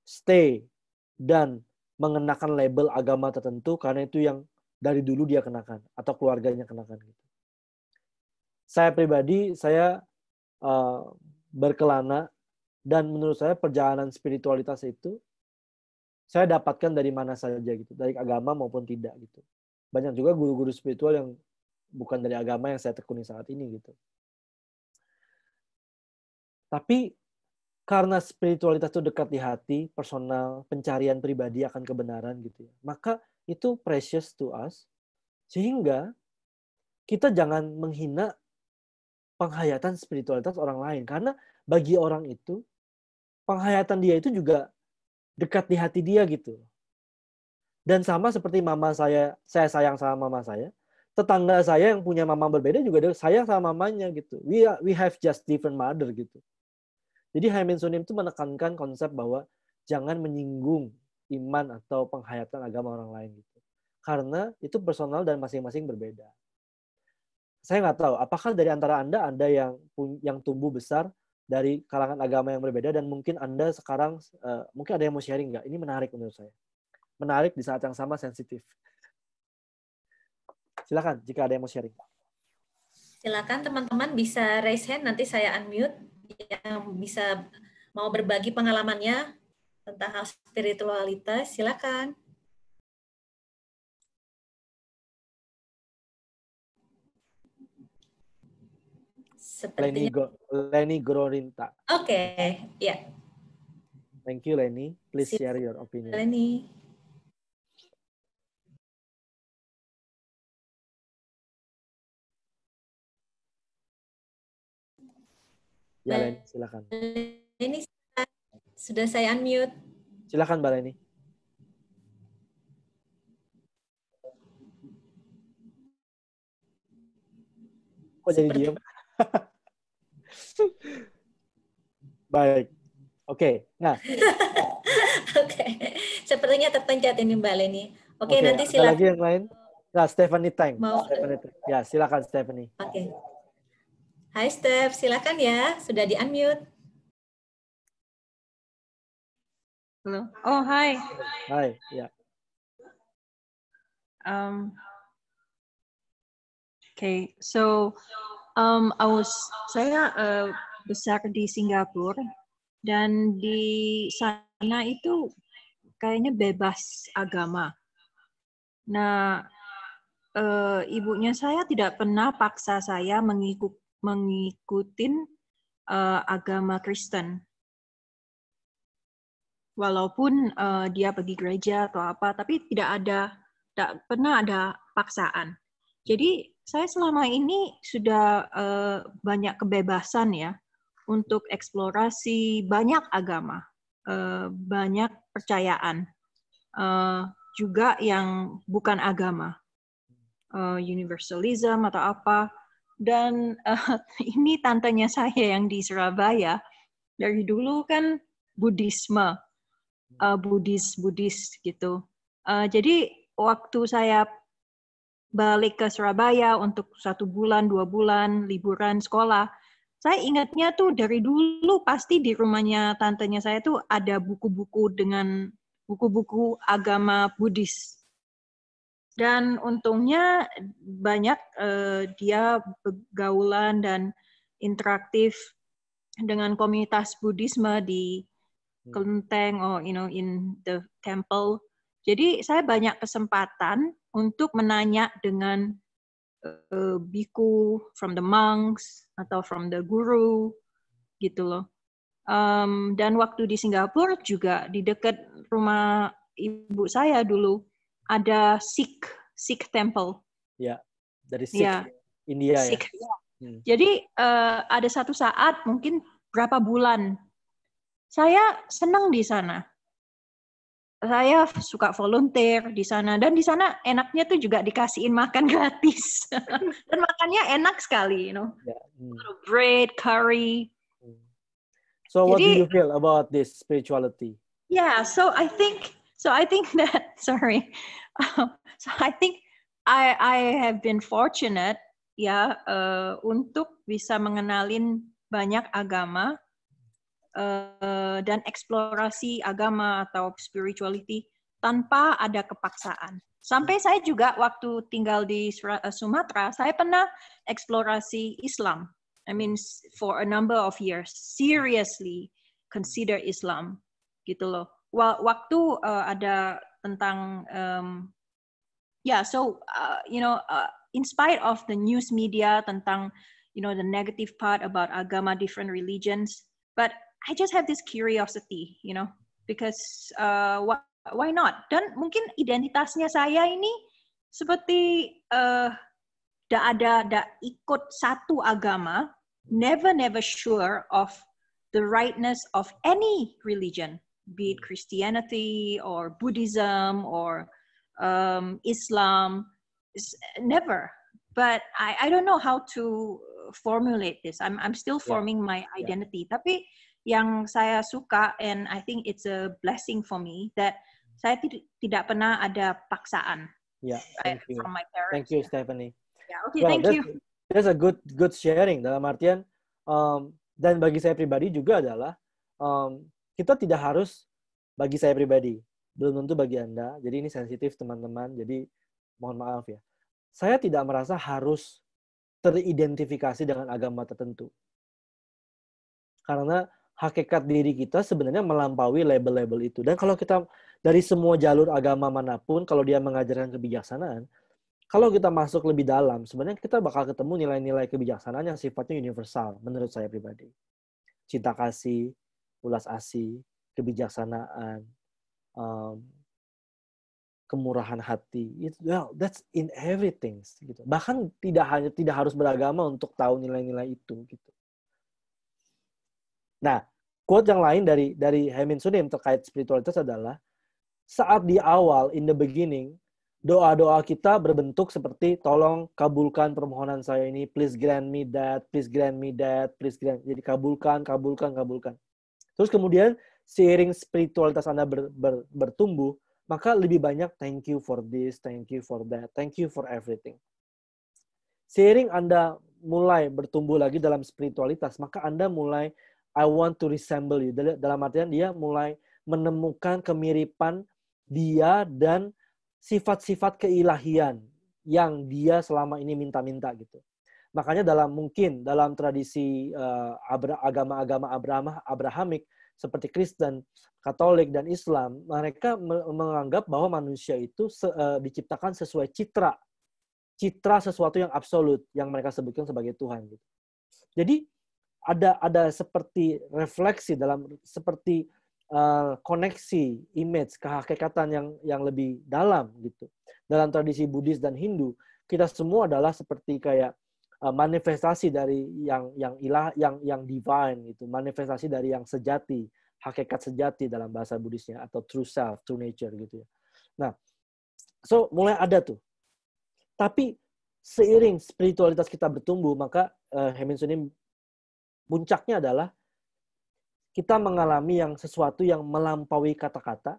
stay dan mengenakan label agama tertentu karena itu yang dari dulu dia kenakan atau keluarganya kenakan gitu. Saya pribadi berkelana dan menurut saya perjalanan spiritualitas itu saya dapatkan dari mana saja gitu, dari agama maupun tidak gitu. Banyak juga guru-guru spiritual yang bukan dari agama yang saya tekuni saat ini gitu. Tapi karena spiritualitas itu dekat di hati, personal, pencarian pribadi akan kebenaran gitu ya. Maka itu precious to us, sehingga kita jangan menghina penghayatan spiritualitas orang lain. Karena bagi orang itu, penghayatan dia itu juga dekat di hati dia gitu. Dan sama seperti mama saya sayang sama mama saya, tetangga saya yang punya mama berbeda juga sayang sama mamanya gitu. We have just different mother gitu. Jadi Haemin Sunim itu menekankan konsep bahwa jangan menyinggung iman atau penghayatan agama orang lain gitu. Karena itu personal dan masing-masing berbeda. Saya nggak tahu, apakah dari antara Anda ada yang tumbuh besar dari kalangan agama yang berbeda dan mungkin Anda sekarang, mungkin ada yang mau sharing nggak? Ini menarik menurut saya. Menarik di saat yang sama sensitif. Silakan jika ada yang mau sharing. Silakan teman-teman bisa raise hand, nanti saya unmute. Yang bisa mau berbagi pengalamannya tentang hal spiritualitas, silakan. Sepertinya Leni Grorinta. Oke, ya. Thank you Leni. Please share your opinion. Leni. Ya Leni, silakan. Leni, sudah saya unmute. Silakan Mbak Leni. Kok jadi diam? Baik. Oke. Nah. Oke. Sepertinya terpencet ini Mbak Leni. Oke, nanti silakan. Ada silakan. lagi yang lain? Nah, Stephanie Tang. Stephanie. Ya, silakan Stephanie. Oke. Hai Steph, silakan ya. Sudah di-unmute. Halo. Oh, hai. Hai, ya. Okay, so saya besar di Singapura dan di sana itu kayaknya bebas agama. Nah, ibunya saya tidak pernah paksa saya mengikutin agama Kristen. Walaupun dia pergi gereja atau apa, tapi tidak pernah ada paksaan. Jadi saya selama ini sudah banyak kebebasan ya untuk eksplorasi banyak agama, banyak percayaan, juga yang bukan agama, universalism atau apa. Dan ini tantenya saya yang di Surabaya dari dulu kan Buddhisme, Buddhis gitu. Jadi waktu saya balik ke Surabaya untuk 1 bulan, 2 bulan, liburan sekolah, saya ingatnya tuh dari dulu pasti di rumahnya tantenya saya tuh ada buku-buku dengan buku-buku agama Buddhis. Dan untungnya banyak dia pergaulan dan interaktif dengan komunitas Buddhisme di kelenteng in the temple. Jadi saya banyak kesempatan untuk menanya dengan biku from the monks atau from the guru gitu loh. Dan waktu di Singapura juga di dekat rumah ibu saya dulu ada Sikh temple. Ya, dari Sikh ya. India Sikh, ya. Jadi ada satu saat mungkin berapa bulan saya senang di sana. saya suka volunteer di sana, dan di sana enaknya tuh juga dikasihin makan gratis. Dan makannya enak sekali, bread, curry. So what do Jadi, you feel about this spirituality? yeah, so I think that so I think I have been fortunate ya untuk bisa mengenalin banyak agama dan eksplorasi agama atau spirituality tanpa ada kepaksaan. Sampai saya juga waktu tinggal di Sumatera, saya pernah eksplorasi Islam. I mean, for a number of years, seriously consider Islam, gitu loh. Waktu ada tentang, in spite of the news media tentang, the negative part about agama, different religions, but I just have this curiosity, because why not? Dan mungkin identitasnya saya ini seperti tidak ikut satu agama, never sure of the rightness of any religion, be it Christianity or Buddhism or Islam, never. But I don't know how to formulate this. I'm still forming my identity. Tapi yang saya suka, and I think it's a blessing for me, that saya tidak pernah ada paksaan. Thank you. From my parents. Thank you, Stephanie. Okay, thank you. That's a good sharing. Dalam artian, dan bagi saya pribadi juga adalah, kita tidak harus, bagi saya pribadi, belum tentu bagi Anda, jadi ini sensitif teman-teman, jadi mohon maaf ya. Saya tidak merasa harus teridentifikasi dengan agama tertentu. Karena hakikat diri kita sebenarnya melampaui label-label itu. Dan kalau kita dari semua jalur agama manapun, kalau dia mengajarkan kebijaksanaan, kalau kita masuk lebih dalam, sebenarnya kita bakal ketemu nilai-nilai kebijaksanaan yang sifatnya universal, menurut saya pribadi. Cinta kasih, ulas asih, kebijaksanaan, kemurahan hati. That's in everything. Gitu. Bahkan tidak harus beragama untuk tahu nilai-nilai itu. Gitu. Nah, quote yang lain dari Haemin Sunim terkait spiritualitas adalah, saat di awal, in the beginning, doa-doa kita berbentuk seperti, tolong kabulkan permohonan saya ini, please grant me that, please grant me that, please grant. Jadi kabulkan. Terus kemudian, seiring spiritualitas Anda bertumbuh, maka lebih banyak thank you for this, thank you for that, thank you for everything. Seiring Anda mulai bertumbuh lagi dalam spiritualitas, maka Anda mulai I want to resemble you. Dalam artian dia mulai menemukan kemiripan dia dan sifat-sifat keilahian yang dia selama ini minta-minta gitu. Makanya dalam tradisi agama-agama Abrahamik seperti Kristen, Katolik, dan Islam, mereka menganggap bahwa manusia itu diciptakan sesuai citra sesuatu yang absolut yang mereka sebutkan sebagai Tuhan gitu. Jadi ada seperti refleksi seperti koneksi image kehakikatan yang lebih dalam gitu. Dalam tradisi Buddhis dan Hindu, kita semua adalah seperti kayak manifestasi dari yang divine gitu, manifestasi dari yang sejati, hakikat sejati dalam bahasa Buddhisnya, atau true self, true nature gitu ya. Nah, so mulai ada tuh. Tapi seiring spiritualitas kita bertumbuh, maka Haemin Sunim puncaknya adalah kita mengalami sesuatu yang melampaui kata-kata,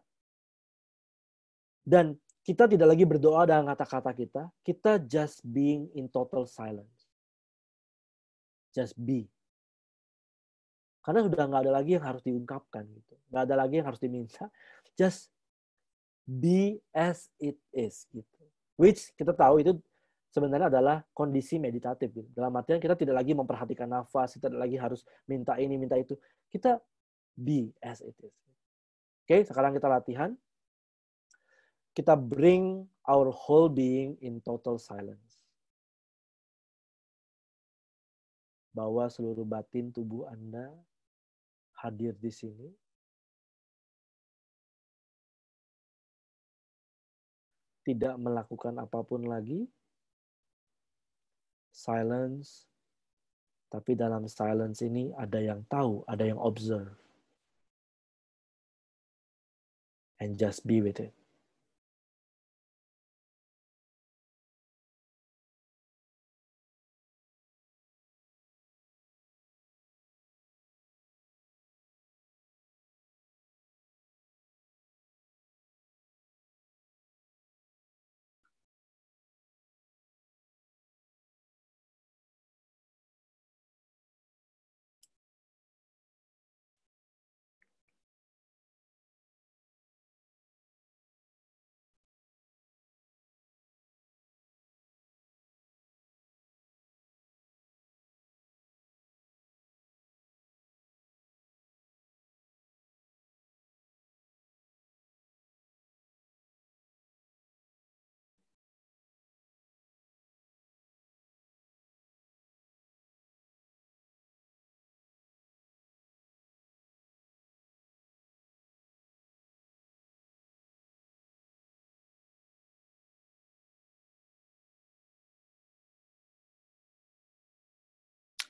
dan kita tidak lagi berdoa dengan kata-kata kita just being in total silence. Just be. Karena sudah nggak ada lagi yang harus diungkapkan gitu. Nggak ada lagi yang harus diminta. Just be as it is gitu. Which kita tahu itu sebenarnya adalah kondisi meditatif. Gitu. Dalam artian kita tidak lagi memperhatikan nafas, kita tidak lagi harus minta ini, minta itu. Kita be as it is. Oke, sekarang kita latihan. Kita bring our whole being in total silence. Bahwa seluruh batin tubuh Anda hadir di sini. Tidak melakukan apapun lagi. Silence. Tapi dalam silence ini ada yang tahu, ada yang observe. and just be with it.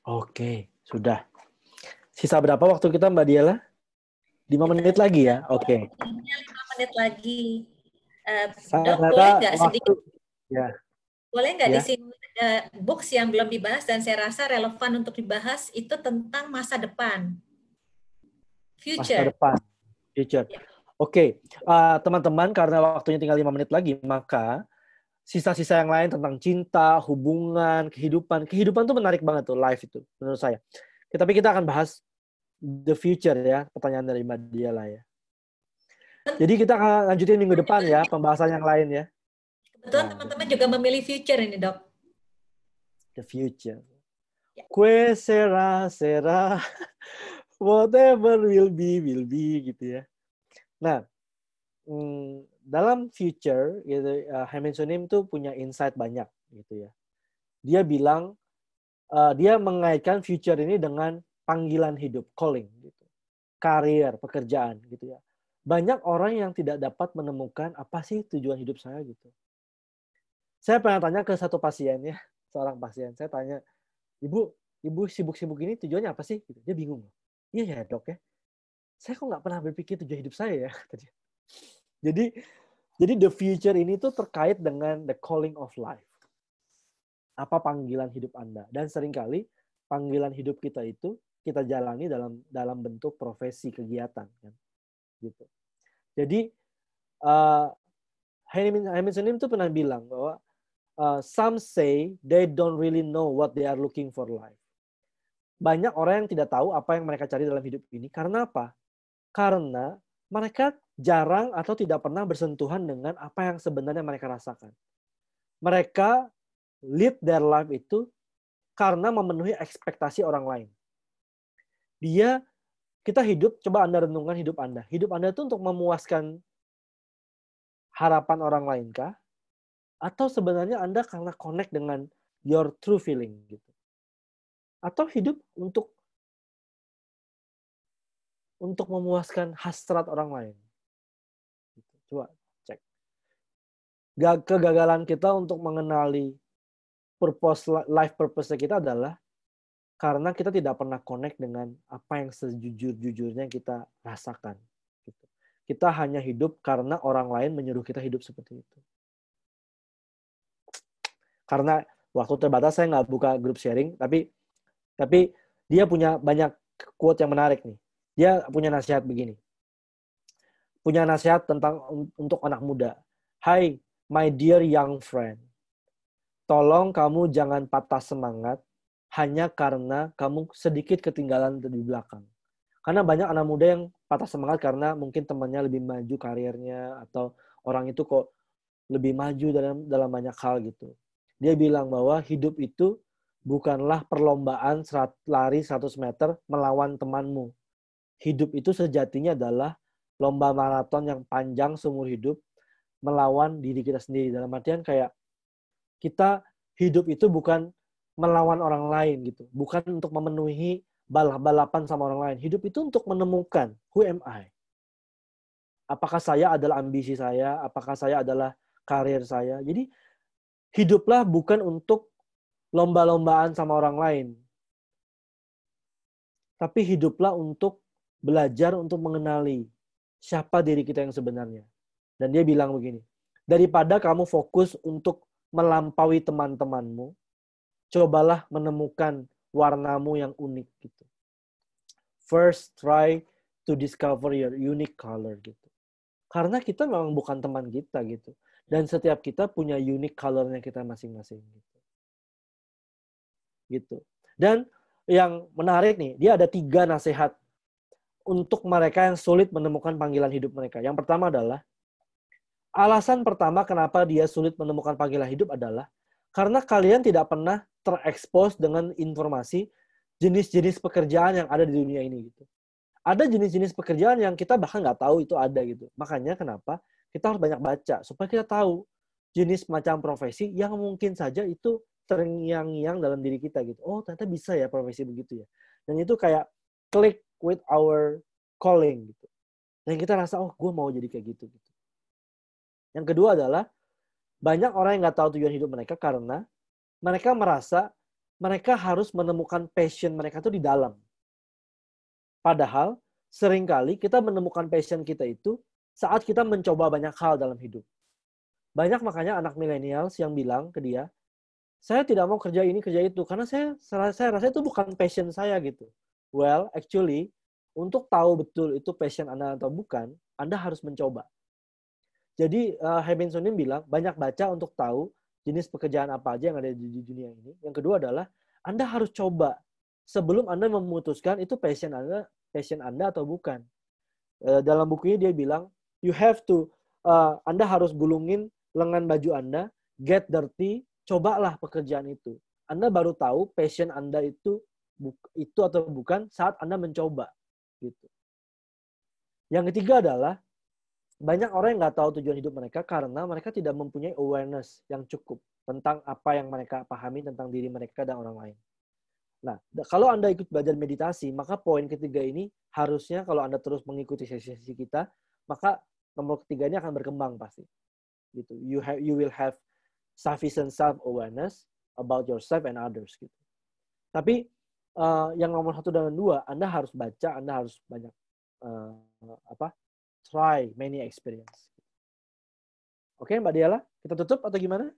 Oke, sudah. Sisa berapa waktu kita, Mbak Diela? 5 menit lagi ya? Oke. 5 menit lagi. Saya Dok, boleh rasa nggak waktu, sedikit? ya. Boleh nggak Ya. di sini ada books yang belum dibahas dan saya rasa relevan untuk dibahas itu tentang masa depan. Masa Future. depan. Future. Ya. Oke, teman-teman, karena waktunya tinggal 5 menit lagi, maka sisa-sisa yang lain tentang cinta, hubungan, kehidupan. Kehidupan tuh menarik banget tuh, life itu, menurut saya. Tapi kita akan bahas the future ya, pertanyaan dari Mbak Diela ya. Jadi kita akan lanjutin minggu depan ya, pembahasan yang lain ya. Kebetulan teman-teman juga memilih future ini, Dok. The future. Que sera, whatever will be gitu ya. Nah, dalam future gitu, Haemin Sunim tuh punya insight banyak gitu ya. Dia bilang dia mengaitkan future ini dengan panggilan hidup, calling gitu. Karir, pekerjaan gitu ya. Banyak orang yang tidak dapat menemukan apa sih tujuan hidup saya gitu. Saya pernah tanya ke satu pasien ya, seorang pasien. Saya tanya, Ibu sibuk-sibuk ini tujuannya apa sih? Gitu. Dia bingung. Iya ya, Dok ya. Saya kok nggak pernah berpikir tujuan hidup saya ya. Jadi the future ini tuh terkait dengan the calling of life. Apa panggilan hidup Anda? Dan seringkali panggilan hidup kita itu kita jalani dalam bentuk profesi, kegiatan kan. Gitu. Jadi Haemin Sunim tuh pernah bilang bahwa some say they don't really know what they are looking for life. Banyak orang yang tidak tahu apa yang mereka cari dalam hidup ini. Karena apa? Karena mereka jarang atau tidak pernah bersentuhan dengan apa yang sebenarnya mereka rasakan. Mereka lead their life itu karena memenuhi ekspektasi orang lain. Kita hidup, coba Anda renungkan hidup Anda. Hidup Anda itu untuk memuaskan harapan orang lain kah? Atau sebenarnya Anda karena connect dengan your true feeling gitu. Atau hidup untuk memuaskan hasrat orang lain. Coba cek. Kegagalan kita untuk mengenali life purpose kita adalah karena kita tidak pernah connect dengan apa yang sejujur-jujurnya kita rasakan. Kita hanya hidup karena orang lain menyuruh kita hidup seperti itu. Karena waktu terbatas saya nggak buka grup sharing, tapi dia punya banyak quote yang menarik nih. Dia punya nasihat begini. Punya nasihat tentang untuk anak muda. Hai, my dear young friend. Tolong kamu jangan patah semangat hanya karena kamu sedikit ketinggalan di belakang. Karena banyak anak muda yang patah semangat karena mungkin temannya lebih maju karirnya atau orang itu kok lebih maju dalam banyak hal gitu. Dia bilang bahwa hidup itu bukanlah perlombaan lari 100 meter melawan temanmu. Hidup itu sejatinya adalah lomba maraton yang panjang seumur hidup melawan diri kita sendiri. Dalam artian kayak kita hidup itu bukan melawan orang lain gitu. Bukan untuk memenuhi balap-balapan sama orang lain. Hidup itu untuk menemukan who am I? Apakah saya adalah ambisi saya? Apakah saya adalah karir saya? Jadi hiduplah bukan untuk lomba-lombaan sama orang lain. Tapi hiduplah untuk belajar untuk mengenali siapa diri kita yang sebenarnya. Dan dia bilang begini, daripada kamu fokus untuk melampaui teman-temanmu, cobalah menemukan warnamu yang unik gitu. First, try to discover your unique color gitu. Karena kita memang bukan teman kita gitu. Dan setiap kita punya unique color-nya kita masing-masing gitu. Gitu. Dan yang menarik nih, dia ada 3 nasihat untuk mereka yang sulit menemukan panggilan hidup mereka. Yang pertama adalah, alasan pertama kenapa dia sulit menemukan panggilan hidup adalah karena kalian tidak pernah terekspos dengan informasi jenis-jenis pekerjaan yang ada di dunia ini gitu. Ada jenis-jenis pekerjaan yang kita bahkan nggak tahu itu ada gitu. Makanya kenapa kita harus banyak baca supaya kita tahu jenis macam profesi yang mungkin saja itu terngiang-ngiang dalam diri kita gitu. Oh, ternyata bisa ya profesi begitu ya. Dan itu kayak click with our calling gitu. Dan kita rasa, oh gue mau jadi kayak gitu. Yang kedua adalah banyak orang yang nggak tahu tujuan hidup mereka karena mereka merasa mereka harus menemukan passion mereka itu di dalam. Padahal seringkali kita menemukan passion kita itu saat kita mencoba banyak hal dalam hidup. Banyak makanya anak millennials yang bilang ke dia, saya tidak mau kerja ini, kerja itu, karena saya rasa itu bukan passion saya gitu. Well, actually, untuk tahu betul itu passion Anda atau bukan, Anda harus mencoba. Jadi, Heben Sunim bilang, banyak baca untuk tahu jenis pekerjaan apa aja yang ada di dunia ini. Yang kedua adalah, Anda harus coba sebelum Anda memutuskan itu passion Anda atau bukan. Dalam bukunya dia bilang, you have to, Anda harus gulungin lengan baju Anda, get dirty, cobalah pekerjaan itu. Anda baru tahu passion Anda itu atau bukan saat Anda mencoba. Gitu. Yang ketiga adalah, banyak orang yang nggak tahu tujuan hidup mereka karena mereka tidak mempunyai awareness yang cukup tentang apa yang mereka pahami tentang diri mereka dan orang lain. Nah, kalau Anda ikut belajar meditasi, maka poin ketiga ini harusnya kalau Anda terus mengikuti sesi-sesi kita, maka nomor ketiga ini akan berkembang pasti. Gitu. You will have sufficient self-awareness about yourself and others. Gitu. Tapi yang nomor 1 dan 2, Anda harus baca, Anda harus banyak try many experience. Oke, Mbak Diala, kita tutup atau gimana?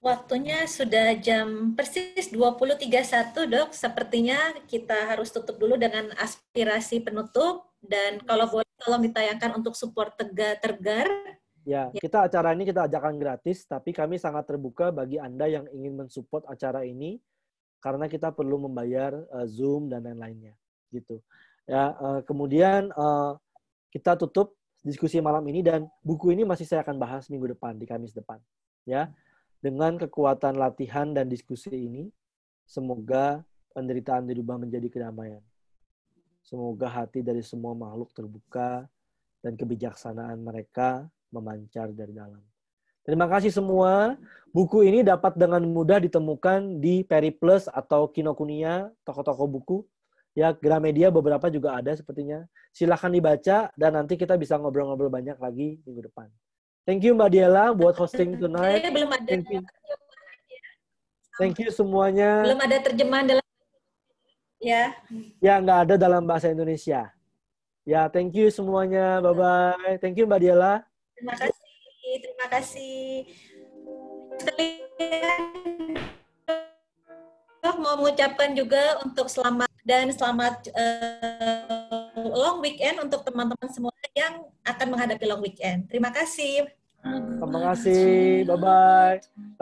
Waktunya sudah jam persis 20.31, Dok. Sepertinya kita harus tutup dulu dengan aspirasi penutup. Dan kalau boleh, tolong ditayangkan untuk support Tergar. Ya, kita acara ini kita ajakan gratis, tapi kami sangat terbuka bagi Anda yang ingin mensupport acara ini, karena kita perlu membayar Zoom dan lain-lainnya. Gitu. Ya, kemudian kita tutup diskusi malam ini, dan buku ini masih saya akan bahas minggu depan, di Kamis depan. Ya. Dengan kekuatan latihan dan diskusi ini, semoga penderitaan dirubah menjadi kedamaian. Semoga hati dari semua makhluk terbuka dan kebijaksanaan mereka memancar dari dalam. Terima kasih semua. Buku ini dapat dengan mudah ditemukan di Periplus atau Kinokuniya, toko-toko buku. Ya, Gramedia beberapa juga ada sepertinya. Silahkan dibaca dan nanti kita bisa ngobrol-ngobrol banyak lagi minggu depan. Thank you Mbak Diala buat hosting tonight. Belum ada. Thank you semuanya. Belum ada terjemahan dalam ya. Ya, nggak ada dalam bahasa Indonesia. Ya, thank you semuanya. Bye-bye. Thank you Mbak Diala. Terima kasih. Terima kasih. Mau mengucapkan juga untuk selamat long weekend untuk teman-teman semua yang akan menghadapi long weekend. Terima kasih. Terima kasih. Bye-bye.